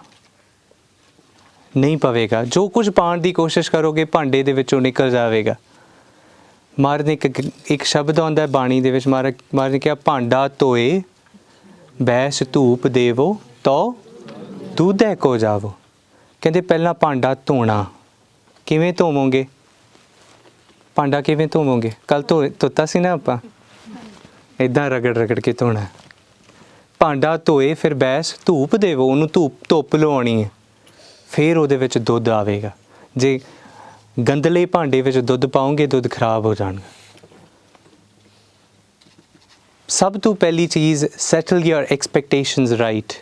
ਨਹੀਂ ਪਵੇਗਾ। ਜੋ ਕੁਝ ਪਾਉਣ ਦੀ ਕੋਸ਼ਿਸ਼ ਕਰੋਗੇ ਭਾਂਡੇ ਦੇ ਵਿੱਚੋਂ ਨਿਕਲ ਜਾਵੇਗਾ। ਮਹਾਰਾਜ ਨੇ ਇੱਕ ਸ਼ਬਦ ਆਉਂਦਾ ਬਾਣੀ ਦੇ ਵਿੱਚ, ਮਹਾਰਾਜ ਨੇ ਕਿਹਾ ਭਾਂਡਾ ਧੋਏ ਬੈਸ ਧੂਪ ਦੇਵੋ ਤੋ ਦੂਧੈ ਕੋ ਜਾਵੋ। ਕਹਿੰਦੇ ਪਹਿਲਾਂ ਭਾਂਡਾ ਧੋਣਾ। ਕਿਵੇਂ ਧੋਵੋਗੇ ਭਾਂਡਾ? ਕਿਵੇਂ ਧੋਵੋਗੇ? ਕੱਲ ਧੋਤਾ ਸੀ ਨਾ ਆਪਾਂ, ਇੱਦਾਂ ਰਗੜ ਰਗੜ ਕੇ ਧੋਣਾ। ਭਾਂਡਾ ਧੋਏ ਫਿਰ ਬੈਸ ਧੂਪ ਦੇਵੋ, ਉਹਨੂੰ ਧੁੱਪ ਲਵਾਉਣੀ ਹੈ, ਫਿਰ ਉਹਦੇ ਵਿੱਚ ਦੁੱਧ ਆਵੇਗਾ। ਜੇ ਗੰਦਲੇ ਭਾਂਡੇ ਵਿੱਚ ਦੁੱਧ ਪਾਓਗੇ, ਦੁੱਧ ਖਰਾਬ ਹੋ ਜਾਣਗਾ। ਸਭ ਤੋਂ ਪਹਿਲੀ ਚੀਜ਼, ਸੈਟਲ ਯੂਰ ਐਕਸਪੈਕਟੇਸ਼ਨਸ ਰਾਈਟ।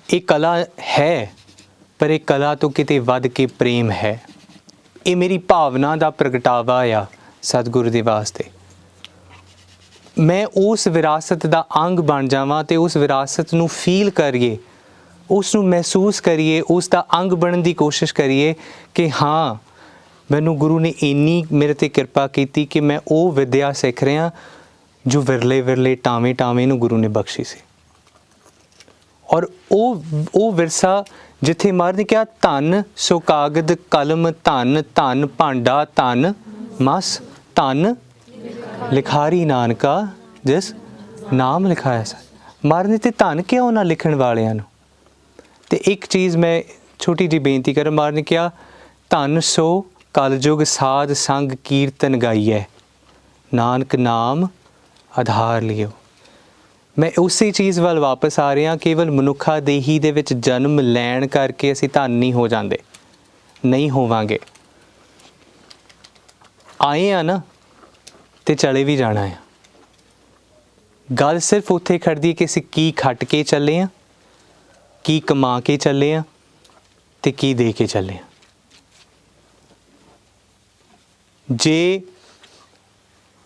ਇਹ ਕਲਾ ਹੈ, ਪਰ ਇਹ ਕਲਾ ਤੋਂ ਕਿਤੇ ਵੱਧ ਕੇ ਪ੍ਰੇਮ ਹੈ। ਇਹ ਮੇਰੀ ਭਾਵਨਾ ਦਾ ਪ੍ਰਗਟਾਵਾ ਆ ਸਤਿਗੁਰੂ ਦੇ ਵਾਸਤੇ। ਮੈਂ ਉਸ ਵਿਰਾਸਤ ਦਾ ਅੰਗ ਬਣ ਜਾਵਾਂ ਤੇ ਉਸ ਵਿਰਾਸਤ ਨੂੰ ਫੀਲ ਕਰੀਏ, ਉਸ ਨੂੰ ਮਹਿਸੂਸ ਕਰੀਏ, ਉਸ ਦਾ ਅੰਗ ਬਣਨ ਦੀ ਕੋਸ਼ਿਸ਼ ਕਰੀਏ ਕਿ ਹਾਂ, ਮੈਨੂੰ ਗੁਰੂ ਨੇ ਇੰਨੀ ਮੇਰੇ 'ਤੇ ਕਿਰਪਾ ਕੀਤੀ ਕਿ ਮੈਂ ਉਹ ਵਿਦਿਆ ਸਿੱਖ ਰਿਹਾ ਜੋ ਵਿਰਲੇ ਟਾਵੇਂ ਨੂੰ ਗੁਰੂ ਨੇ ਬਖਸ਼ੀ ਸੀ। ਔਰ ਉਹ ਵਿਰਸਾ ਜਿੱਥੇ ਮਹਾਰਾਜ ਨੇ ਕਿਹਾ ਧਨ ਸੋ ਕਾਗਦ ਕਲਮ, ਧਨ ਧਨ ਭਾਂਡਾ, ਧਨ ਮਸ, ਧਨ ਲਿਖਾਰੀ ਨਾਨਕਾ ਜਿਸ ਨਾਮ ਲਿਖਾਇਆ ਸਾ। ਮਹਾਰਾਜ ਨੇ ਤੇ ਧਨ ਕਿਹਾ ਉਹਨਾਂ ਲਿਖਣ ਵਾਲਿਆਂ ਨੂੰ। ਤੇ ਇੱਕ ਚੀਜ਼ ਮੈਂ ਛੋਟੀ ਜਿਹੀ ਬੇਨਤੀ ਕਰਾਂ, ਮਹਾਰਾਜ ਨੇ ਕਿਹਾ ਧਨ ਸੋ ਕਲਯੁਗ ਸਾਧ ਸੰਗ ਕੀਰਤਨ ਗਾਈਐ, ਨਾਨਕ ਨਾਮ ਆਧਾਰ ਲਿਓ। ਮੈਂ ਉਸੇ ਚੀਜ਼ ਵੱਲ ਵਾਪਸ ਆ ਰਿਹਾ। ਕੇਵਲ ਮਨੁੱਖਾ ਦੇਹੀ ਦੇ ਵਿੱਚ ਜਨਮ ਲੈਣ ਕਰਕੇ ਅਸੀਂ ਧਨ ਨਹੀਂ ਹੋ ਜਾਂਦੇ, ਨਹੀਂ ਹੋਵਾਂਗੇ। ਆਏ ਆ ਨਾ ਤੇ ਚਲੇ ਵੀ ਜਾਣਾ ਆ। ਗੱਲ ਸਿਰਫ ਉੱਥੇ ਖੜਦੀ ਹੈ ਕਿ ਅਸੀਂ ਕੀ ਖੱਟ ਕੇ ਚੱਲੇ ਆ, ਕੀ ਕਮਾ ਕੇ ਚੱਲੇ ਆ ਤੇ ਕੀ ਦੇ ਕੇ ਚੱਲੇ ਆ। ਜੇ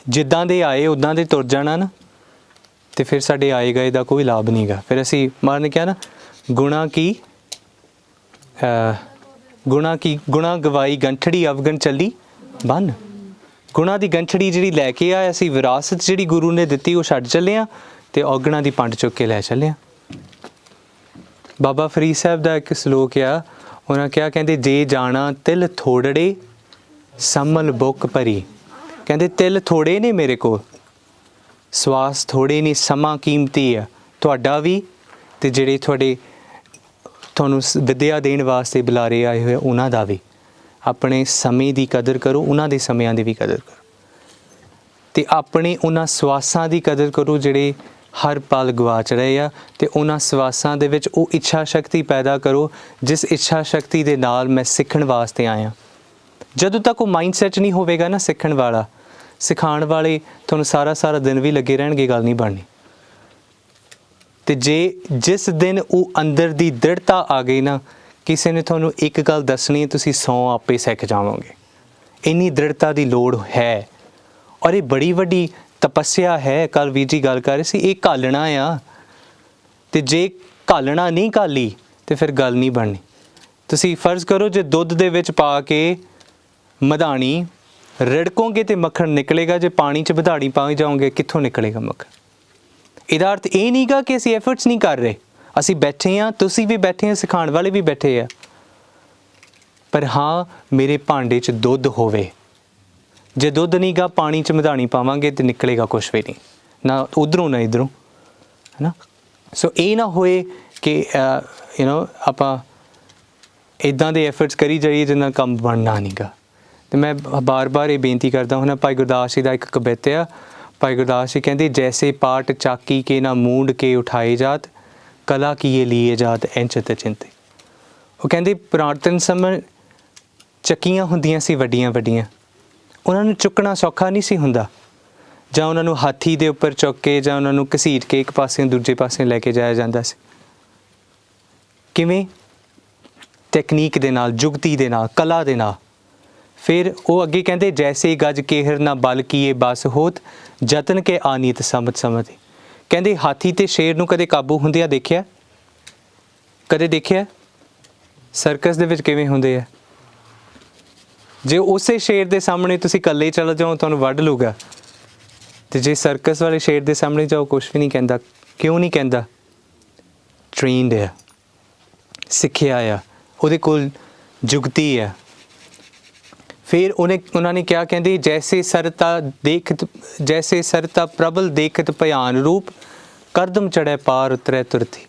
ਜਿੱਦਾਂ ਦੇ ਆਏ ਉੱਦਾਂ ਦੇ ਤੁਰ ਜਾਣਾ ਨਾ, ਤੇ ਫਿਰ ਸਾਡੇ ਆਏ ਗਏ ਦਾ ਕੋਈ ਲਾਭ ਨਹੀਂ ਗਾ। ਫਿਰ ਅਸੀਂ ਮਹਾਰਾਜ ਨੇ ਕਿਹਾ ਨਾ, ਗੁਣਾ ਗਵਾਈ ਗੰਠੜੀ ਅਵਗਣ ਚੱਲੀ ਬੰਨ। ਗੁਣਾ ਦੀ ਗੰਠੜੀ ਜਿਹੜੀ ਲੈ ਕੇ ਆਇਆ ਸੀ, ਵਿਰਾਸਤ ਜਿਹੜੀ ਗੁਰੂ ਨੇ ਦਿੱਤੀ, ਉਹ ਛੱਡ ਚੱਲੇ ਆ ਤੇ ਔਗਣਾ ਦੀ ਪੰਡ ਚੁੱਕ ਕੇ ਲੈ ਚੱਲੇ ਆ। ਬਾਬਾ ਫਰੀਦ ਸਾਹਿਬ ਦਾ ਇੱਕ ਸਲੋਕ ਆ, ਉਹਨਾਂ ਕਿਹਾ, ਕਹਿੰਦੇ ਜੇ ਜਾਣਾ ਤਿਲ ਥੋੜੜੇ ਸੰਮਲ ਬੁੱਕ ਭਰੀ। ਕਹਿੰਦੇ ਤਿਲ ਥੋੜੇ ਨੇ ਮੇਰੇ ਕੋਲ, ਸਵਾਸ ਥੋੜੇ ਨੇ, ਸਮਾਂ ਕੀਮਤੀ ਆ ਤੁਹਾਡਾ ਵੀ ਤੇ ਜਿਹੜੇ ਤੁਹਾਨੂੰ ਵਿਦਿਆ ਦੇਣ ਵਾਸਤੇ ਬੁਲਾਰੇ ਆਏ ਹੋਏ ਉਹਨਾਂ ਦਾ ਵੀ। ਆਪਣੇ ਸਮੇਂ ਦੀ ਕਦਰ ਕਰੋ, ਉਹਨਾਂ ਦੇ ਸਮਿਆਂ ਦੀ ਵੀ ਕਦਰ ਕਰੋ, ਤੇ ਆਪਣੇ ਉਹਨਾਂ ਸਵਾਸਾਂ ਦੀ ਕਦਰ ਕਰੋ ਜਿਹੜੇ ਹਰ ਪਲ ਗਵਾਚ ਰਹੇ ਆ। ਤੇ ਉਹਨਾਂ ਸਵਾਸਾਂ ਦੇ ਵਿੱਚ ਉਹ ਇੱਛਾ ਸ਼ਕਤੀ ਪੈਦਾ ਕਰੋ ਜਿਸ ਇੱਛਾ ਸ਼ਕਤੀ ਦੇ ਨਾਲ ਮੈਂ ਸਿੱਖਣ ਵਾਸਤੇ ਆਇਆ। ਜਦੋਂ ਤੱਕ ਉਹ ਮਾਈਂਡਸੈਟ ਨਹੀਂ ਹੋਵੇਗਾ ਨਾ ਸਿੱਖਣ ਵਾਲਾ, ਸਿਖਾਉਣ ਵਾਲੇ ਤੁਹਾਨੂੰ ਸਾਰਾ ਦਿਨ ਵੀ ਲੱਗੇ ਰਹਿਣਗੇ, ਗੱਲ ਨਹੀਂ ਬਣਨੀ। ਤੇ ਜਿਸ ਦਿਨ ਉਹ ਅੰਦਰ ਦੀ ਦ੍ਰਿੜਤਾ ਆ ਗਈ ਨਾ, ਕਿਸੇ ਨੇ ਤੁਹਾਨੂੰ ਇੱਕ ਗੱਲ ਦੱਸਣੀ, ਤੁਸੀਂ 100 ਆਪੇ ਸਿੱਖ ਜਾਵੋਗੇ। ਇੰਨੀ ਦ੍ਰਿੜਤਾ ਦੀ ਲੋੜ ਹੈ, ਔਰ ਇਹ ਬੜੀ ਵੱਡੀ ਤਪੱਸਿਆ ਹੈ। ਕੱਲ ਵੀਰ ਜੀ ਗੱਲ ਕਰ ਰਹੇ ਸੀ, ਇਹ ਘਾਲਣਾ ਆ। ਤੇ ਜੇ ਘਾਲਣਾ ਨਹੀਂ ਘਾਲੀ ਤੇ ਫਿਰ ਗੱਲ ਨਹੀਂ ਬਣਨੀ। ਤੁਸੀਂ ਫਰਜ਼ ਕਰੋ, ਜੇ ਦੁੱਧ ਦੇ ਵਿੱਚ ਪਾ ਕੇ ਮਧਾਣੀ ਰਿੜਕੋਗੇ ਤੇ ਮੱਖਣ ਨਿਕਲੇਗਾ, ਜੇ ਪਾਣੀ 'ਚ ਮਧਾਣੀ ਪਾਈ ਜਾਓਗੇ ਕਿੱਥੋਂ ਨਿਕਲੇਗਾ ਮੱਖਣ? ਇਹਦਾ ਅਰਥ ਇਹ ਨਹੀਂ ਗਾ ਕਿ ਅਸੀਂ ਐਫਰਟਸ ਨਹੀਂ ਕਰ ਰਹੇ। ਅਸੀਂ ਬੈਠੇ ਹਾਂ, ਤੁਸੀਂ ਵੀ ਬੈਠੇ ਹੋ, ਸਿਖਾਉਣ ਵਾਲੇ ਵੀ ਬੈਠੇ ਆ। ਪਰ ਹਾਂ ਮੇਰੇ ਭਾਂਡੇ 'ਚ ਦੁੱਧ ਹੋਵੇ। ਜੇ ਦੁੱਧ ਨਹੀਂ ਗਾ, ਪਾਣੀ 'ਚ ਮਧਾਣੀ ਪਾਵਾਂਗੇ ਤੇ ਨਿਕਲੇਗਾ ਕੁਛ ਵੀ ਨਹੀਂ, ਨਾ ਉਧਰੋਂ ਨਾ ਇੱਧਰੋਂ, ਹੈ ਨਾ। ਸੋ ਇਹ ਨਾ ਹੋਏ ਕਿ ਆਪਾਂ ਇੱਦਾਂ ਦੇ ਐਫਰਟਸ ਕਰੀ ਜਾਈਏ ਜਿਹਦੇ ਨਾਲ ਕੰਮ ਬਣਨਾ ਨਹੀਂ ਗਾ। ਅਤੇ ਮੈਂ ਬਾਰ ਇਹ ਬੇਨਤੀ ਕਰਦਾ ਹੁਣ, ਭਾਈ ਗੁਰਦਾਸ ਜੀ ਦਾ ਇੱਕ ਕਵਿਤ ਆ। ਭਾਈ ਗੁਰਦਾਸ ਜੀ ਕਹਿੰਦੇ, ਜੈਸੇ ਪਾਟ ਚਾਕੀ ਕੇ ਨਾ ਮੂੰਡ ਕੇ ਉਠਾਏ ਜਾਤ, ਕਲਾ ਕੀਏ ਲੀਏ ਜਾਤ ਐਂਚਤ ਚਿੰਤੇ। ਉਹ ਕਹਿੰਦੇ ਪੁਰਾਤਨ ਸਮੇਂ ਚੱਕੀਆਂ ਹੁੰਦੀਆਂ ਸੀ ਵੱਡੀਆਂ ਵੱਡੀਆਂ, ਉਹਨਾਂ ਨੂੰ ਚੁੱਕਣਾ ਸੌਖਾ ਨਹੀਂ ਸੀ ਹੁੰਦਾ, ਜਾਂ ਉਹਨਾਂ ਨੂੰ ਹਾਥੀ ਦੇ ਉੱਪਰ ਚੁੱਕ ਕੇ ਜਾਂ ਉਹਨਾਂ ਨੂੰ ਘਸੀਟ ਕੇ ਇੱਕ ਪਾਸੇ ਦੂਜੇ ਪਾਸੇ ਲੈ ਕੇ ਜਾਇਆ ਜਾਂਦਾ ਸੀ। ਕਿਵੇਂ? ਟੈਕਨੀਕ ਦੇ ਨਾਲ, ਜੁਗਤੀ ਦੇ ਨਾਲ, ਕਲਾ ਦੇ ਨਾਲ। ਫਿਰ ਉਹ ਅੱਗੇ ਕਹਿੰਦੇ, ਜੈਸੇ ਗਜ ਕੇਹਰ ਨਾ ਬਲ ਕੀਏ ਬਸ ਹੋਤ, ਜਤਨ ਕੇ ਆਨੀਤ ਸਮਝ ਸਮਝੇ। ਕਹਿੰਦੇ ਹਾਥੀ ਤੇ ਸ਼ੇਰ ਨੂੰ ਕਦੇ ਕਾਬੂ ਹੁੰਦਿਆਂ ਦੇਖਿਆ? ਕਦੇ ਦੇਖਿਆ? ਸਰਕਸ ਦੇ ਵਿੱਚ ਕਿਵੇਂ ਹੁੰਦੇ ਆ? ਜੇ ਉਸੇ ਸ਼ੇਰ ਦੇ ਸਾਹਮਣੇ ਤੁਸੀਂ ਇਕੱਲੇ ਚਲੇ ਜਾਓ ਤੁਹਾਨੂੰ ਵੱਢ ਲੂਗਾ, ਅਤੇ ਜੇ ਸਰਕਸ ਵਾਲੇ ਸ਼ੇਰ ਦੇ ਸਾਹਮਣੇ ਜਾਓ ਕੁਛ ਵੀ ਨਹੀਂ ਕਹਿੰਦਾ। ਕਿਉਂ ਨਹੀਂ ਕਹਿੰਦਾ? ਟ੍ਰੇਨਡ ਆ, ਸਿੱਖਿਆ ਆ, ਉਹਦੇ ਕੋਲ ਜੁਗਤੀ ਆ। ਫਿਰ ਉਹਨਾਂ ਨੇ ਕਿਹਾ, ਕਹਿੰਦੇ ਜੈਸੇ ਸਰਤਾ ਪ੍ਰਬਲ ਦੇਖਤ ਭਿਆਨ ਰੂਪ, ਕਰਦਮ ਚੜ੍ਹੈ ਪਾਰ ਉਤਰੈ ਤੁਰਥੀ।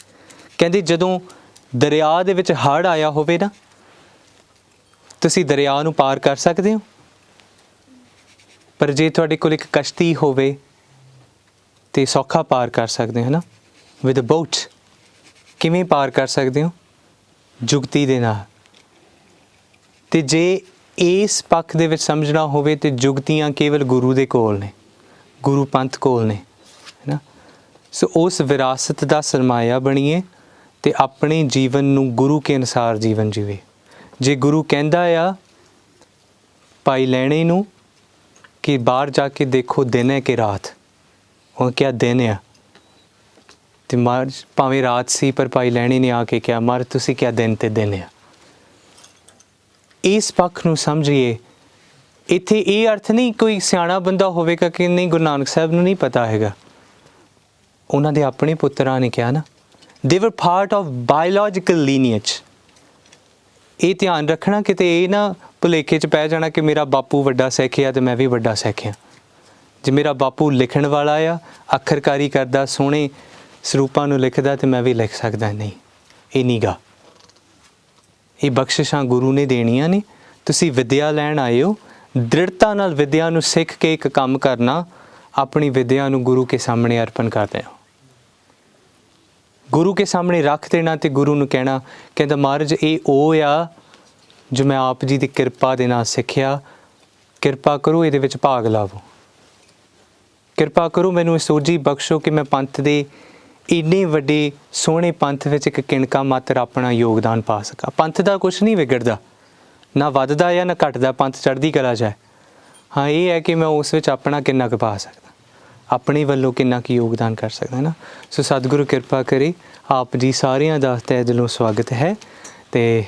ਕਹਿੰਦੇ ਜਦੋਂ ਦਰਿਆ ਦੇ ਵਿੱਚ ਹੜ੍ਹ ਆਇਆ ਹੋਵੇ ਨਾ, ਤੁਸੀਂ ਦਰਿਆ ਨੂੰ ਪਾਰ ਕਰ ਸਕਦੇ ਹੋ, ਪਰ ਜੇ ਤੁਹਾਡੇ ਕੋਲ ਇੱਕ ਕਸ਼ਤੀ ਹੋਵੇ ਤਾਂ ਸੌਖਾ ਪਾਰ ਕਰ ਸਕਦੇ ਹੋ ਨਾ, ਵਿਦ ਅ ਬੋਟ। ਕਿਵੇਂ ਪਾਰ ਕਰ ਸਕਦੇ ਹੋ? ਜੁਗਤੀ ਦੇ ਨਾਲ। ਅਤੇ ਜੇ ਇਸ ਪੱਖ ਦੇ ਵਿੱਚ ਸਮਝਣਾ ਹੋਵੇ ਤਾਂ ਜੁਗਤੀਆਂ ਕੇਵਲ ਗੁਰੂ ਦੇ ਕੋਲ ਨੇ, ਗੁਰੂ ਪੰਥ ਕੋਲ ਨੇ, ਹੈ ਨਾ। ਸੋ ਉਸ ਵਿਰਾਸਤ ਦਾ ਸਰਮਾਇਆ ਬਣੀਏ ਅਤੇ ਆਪਣੇ ਜੀਵਨ ਨੂੰ ਗੁਰੂ ਕੇ ਅਨੁਸਾਰ ਜੀਵਨ ਜੀਵੇ। ਜੇ ਗੁਰੂ ਕਹਿੰਦਾ ਆ ਭਾਈ ਲਹਿਣੇ ਨੂੰ ਕਿ ਬਾਹਰ ਜਾ ਕੇ ਦੇਖੋ ਦਿਨ ਹੈ ਕਿ ਰਾਤ, ਉਹ ਕਿਹਾ ਦਿਨ ਆ, ਅਤੇ ਭਾਵੇਂ ਰਾਤ ਸੀ ਪਰ ਭਾਈ ਲਹਿਣੇ ਨੇ ਆ ਕੇ ਕਿਹਾ ਮਹਾਰਾਜ ਤੁਸੀਂ ਕਿਹਾ ਦਿਨ ਤੇ ਦਿਨ ਆ। ਇਸ ਪੱਖ ਨੂੰ ਸਮਝੀਏ। ਇੱਥੇ ਇਹ ਅਰਥ ਨਹੀਂ ਕੋਈ ਸਿਆਣਾ ਬੰਦਾ ਹੋਵੇਗਾ ਕਿ ਨਹੀਂ ਗੁਰੂ ਨਾਨਕ ਸਾਹਿਬ ਨੂੰ ਨਹੀਂ ਪਤਾ ਹੈਗਾ, ਉਹਨਾਂ ਦੇ ਆਪਣੇ ਪੁੱਤਰਾਂ ਨੇ ਕਿਹਾ ਨਾ, they were part of biological lineage। ਇਹ ਧਿਆਨ ਰੱਖਣਾ ਕਿਤੇ ਇਹ ਨਾ ਭੁਲੇਖੇ 'ਚ ਪੈ ਜਾਣਾ ਕਿ ਮੇਰਾ ਬਾਪੂ ਵੱਡਾ ਸਿੱਖ ਆ ਅਤੇ ਮੈਂ ਵੀ ਵੱਡਾ ਸਿੱਖ ਹਾਂ। ਜੇ ਮੇਰਾ ਬਾਪੂ ਲਿਖਣ ਵਾਲਾ ਆ, ਅੱਖਰਕਾਰੀ ਕਰਦਾ, ਸੋਹਣੇ ਸਰੂਪਾਂ ਨੂੰ ਲਿਖਦਾ ਅਤੇ ਮੈਂ ਵੀ ਲਿਖ ਸਕਦਾ, ਨਹੀਂ, ਇਹ ਨਹੀਂ ਗਾ। ਇਹ ਬਖਸ਼ਿਸ਼ਾਂ ਗੁਰੂ ਨੇ ਦੇਣੀਆਂ ਨੇ। ਤੁਸੀਂ ਵਿੱਦਿਆ ਲੈਣ ਆਏ ਹੋ, ਦ੍ਰਿੜਤਾ ਨਾਲ ਵਿੱਦਿਆ ਨੂੰ ਸਿੱਖ ਕੇ ਇੱਕ ਕੰਮ ਕਰਨਾ, ਆਪਣੀ ਵਿੱਦਿਆ ਨੂੰ ਗੁਰੂ ਕੇ ਸਾਹਮਣੇ ਅਰਪਣ ਕਰਦੇ ਹੋ, ਗੁਰੂ ਕੇ ਸਾਹਮਣੇ ਰੱਖ ਦੇਣਾ ਅਤੇ ਗੁਰੂ ਨੂੰ ਕਹਿਣਾ, ਕਹਿੰਦਾ ਮਹਾਰਾਜ ਇਹ ਉਹ ਆ ਜੋ ਮੈਂ ਆਪ ਜੀ ਦੀ ਕਿਰਪਾ ਦੇ ਨਾਲ ਸਿੱਖਿਆ, ਕਿਰਪਾ ਕਰੋ ਇਹਦੇ ਵਿੱਚ ਭਾਗ ਲਾਵੋ, ਕਿਰਪਾ ਕਰੋ ਮੈਨੂੰ ਇਹ ਸੋਝੀ ਬਖਸ਼ੋ ਕਿ ਮੈਂ ਪੰਥ ਦੇ ਇੰਨੇ ਵੱਡੇ ਸੋਹਣੇ ਪੰਥ ਵਿੱਚ ਇੱਕ ਕਿਣਕਾ ਮਾਤਰ ਆਪਣਾ ਯੋਗਦਾਨ ਪਾ ਸਕਾਂ। ਪੰਥ ਦਾ ਕੁਛ ਨਹੀਂ ਵਿਗੜਦਾ, ਨਾ ਵੱਧਦਾ ਜਾਂ ਨਾ ਘਟਦਾ, ਪੰਥ ਚੜ੍ਹਦੀ ਕਲਾ 'ਚ ਹੈ। ਹਾਂ ਇਹ ਹੈ ਕਿ ਮੈਂ ਉਸ ਵਿੱਚ ਆਪਣਾ ਕਿੰਨਾ ਕੁ ਪਾ ਸਕਦਾ, ਆਪਣੇ ਵੱਲੋਂ ਕਿੰਨਾ ਕੁ ਯੋਗਦਾਨ ਕਰ ਸਕਦਾ ਨਾ। ਸੋ ਸਤਿਗੁਰੂ ਕਿਰਪਾ ਕਰੇ। ਆਪ ਜੀ ਸਾਰਿਆਂ ਦਾ ਤਹਿ ਦਿਲੋਂ ਸਵਾਗਤ ਹੈ ਅਤੇ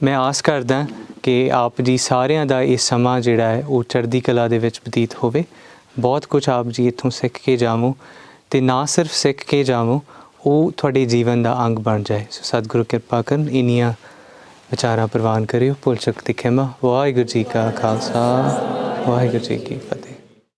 ਮੈਂ ਆਸ ਕਰਦਾ ਕਿ ਆਪ ਜੀ ਸਾਰਿਆਂ ਦਾ ਇਹ ਸਮਾਂ ਜਿਹੜਾ ਹੈ ਉਹ ਚੜ੍ਹਦੀ ਕਲਾ ਦੇ ਵਿੱਚ ਬਤੀਤ ਹੋਵੇ। ਬਹੁਤ ਕੁਝ ਆਪ ਜੀ ਇੱਥੋਂ ਸਿੱਖ ਕੇ ਜਾਵੋ ਅਤੇ ਨਾ ਸਿਰਫ ਸਿੱਖ ਕੇ ਜਾਵੋ, ਉਹ ਤੁਹਾਡੇ ਜੀਵਨ ਦਾ ਅੰਗ ਬਣ ਜਾਏ। ਸੋ ਸਤਿਗੁਰੂ ਕਿਰਪਾ ਕਰਨ, ਇੰਨੀਆਂ ਵਿਚਾਰਾਂ ਪ੍ਰਵਾਨ ਕਰਿਓ। ਭੁੱਲ ਚੁੱਕ ਦੀ ਖਿਮਾ। ਵਾਹਿਗੁਰੂ ਜੀ ਕਾ ਖਾਲਸਾ, ਵਾਹਿਗੁਰੂ ਜੀ ਕੀ ਫਤਿਹ।